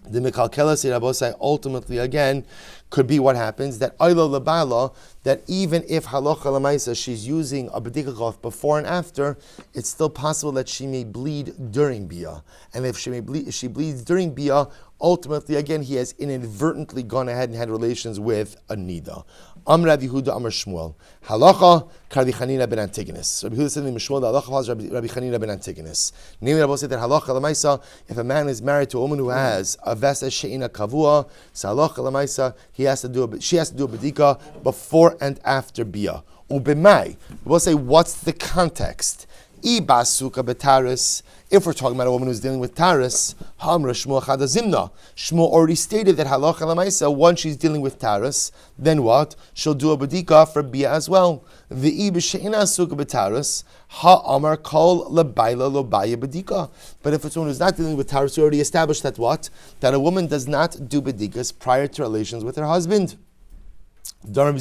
S1: The mikalkeles Rabosai ultimately again could be what happens that oilo lebala, that even if halacha l'maisa she's using a bedika cloth before and after, it's still possible that she may bleed during bia, and if she bleeds during bia, ultimately again he has inadvertently gone ahead and had relations with a niddah. Amr Rabbi Yehuda Amr Shmuel halacha Rabbi Chanina ben Antigonus. Rabbi Yehuda said in Shmuel the halacha was Rabbi Chanina ben Antigonus. Namely, Rabbi said that halacha l'maisa, if a man is married to a woman who has a vesa she'ina kavua, so halacha l'maisa she has to do a bedika before and after bia. Ubemai, we'll say, what's the context? Ibasuka betaris. If we're talking about a woman who's dealing with taris, Hamra Shmuel Chadazimna. Shmuel already stated that halacha l'maisa, once she's dealing with taris, then what? She'll do a bedika for bia as well. The ibisheina suka betaris, ha amar kol lebaila lobaya bedika. But if it's someone who's not dealing with taris, we already established that what? That a woman does not do bedikas prior to relations with her husband. Isha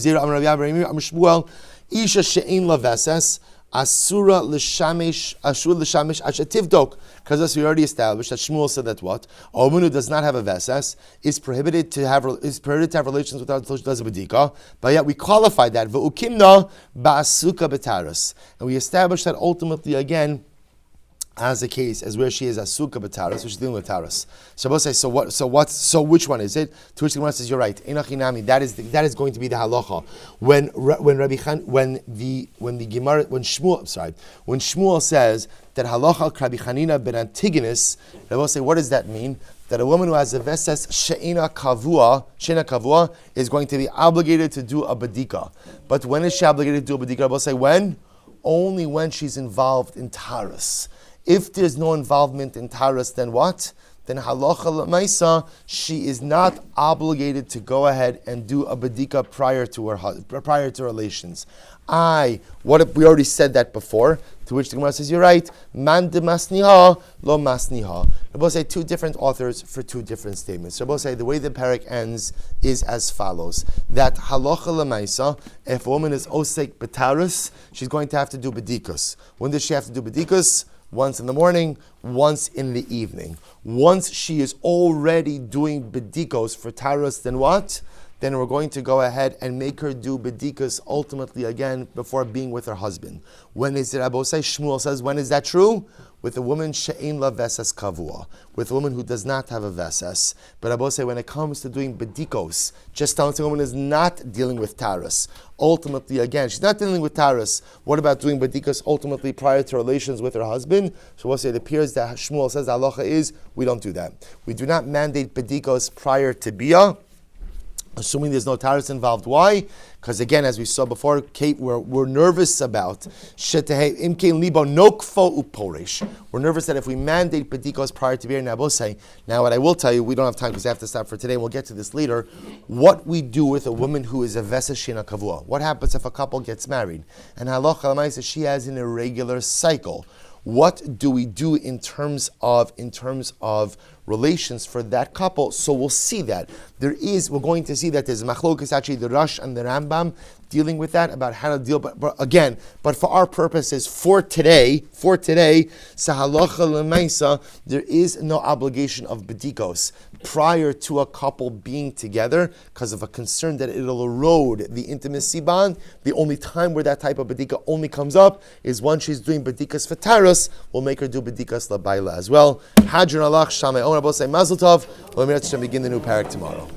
S1: she'in lavesas asura l'shamish ashativdok. Because as we already established that Shmuel said that what a woman who does not have a vesas is prohibited to have relations with her until she does a bedika. But yet we qualified that v'ukimna ba'asuka betaris, and we established that ultimately again, as a case as where she is asuka b'taras, which is dealing with taras. Shabbos says, so which one is it? To which the Gemara says, you're right. Enachinami, that is going to be the halacha. When Shmuel says that halacha Rabbi Chanina ben Antigonus, Rabbi say, what does that mean? That a woman who has a veses she'ina kavua is going to be obligated to do a bedika. But when is she obligated to do a bedika? Rabbi say, when? Only when she's involved in taras. If there's no involvement in taras, then what? Then halacha l'maisa, she is not obligated to go ahead and do a bedika prior to relations. What if we already said that before? To which the Gemara says, you're right. Man de masniha, lo masniha. Rabbi say two different authors for two different statements. Rabbi say the way the parak ends is as follows: that halacha l'maisa, if a woman is osek betaris, she's going to have to do bedikus. When does she have to do bedikus? Once in the morning, once in the evening. Once she is already doing bedikos for taras, then what? Then we're going to go ahead and make her do bedikos ultimately again before being with her husband. When is it? Rabbi say, Shmuel says, when is that true? With a woman she'ein la vesas kavua, with a woman who does not have a vesas. But Rabbi say, when it comes to doing bedikos, just telling a woman is not dealing with taras. Ultimately, again, she's not dealing with taras. What about doing bedikos ultimately prior to relations with her husband? So we'll say it appears that Shmuel says the halacha is we don't do that. We do not mandate bedikos prior to bia, assuming there's no taras involved. Why? Because again, as we saw before, Kate, we're nervous about we're nervous that if we mandate bedikos prior to beer nabosai. Now, what I will tell you, we don't have time because I have to stop for today. We'll get to this later. What we do with a woman who is a vesa shina kavua? What happens if a couple gets married and halacha l'maisa she has an irregular cycle? what do we do in terms of relations for that couple? So we'll see that. We're going to see that there's machlokas, actually the Rosh and the Rambam dealing with that, about how to deal, but for our purposes, for today, sahalacha lemaisa, there is no obligation of bedikos prior to a couple being together because of a concern that it'll erode the intimacy bond. The only time where that type of bedika only comes up is when she's doing bedikas fataros. We'll make her do bedikas labayla as well. Hadron alach shamei omer abosei mazel tov. We'll begin the new parak tomorrow.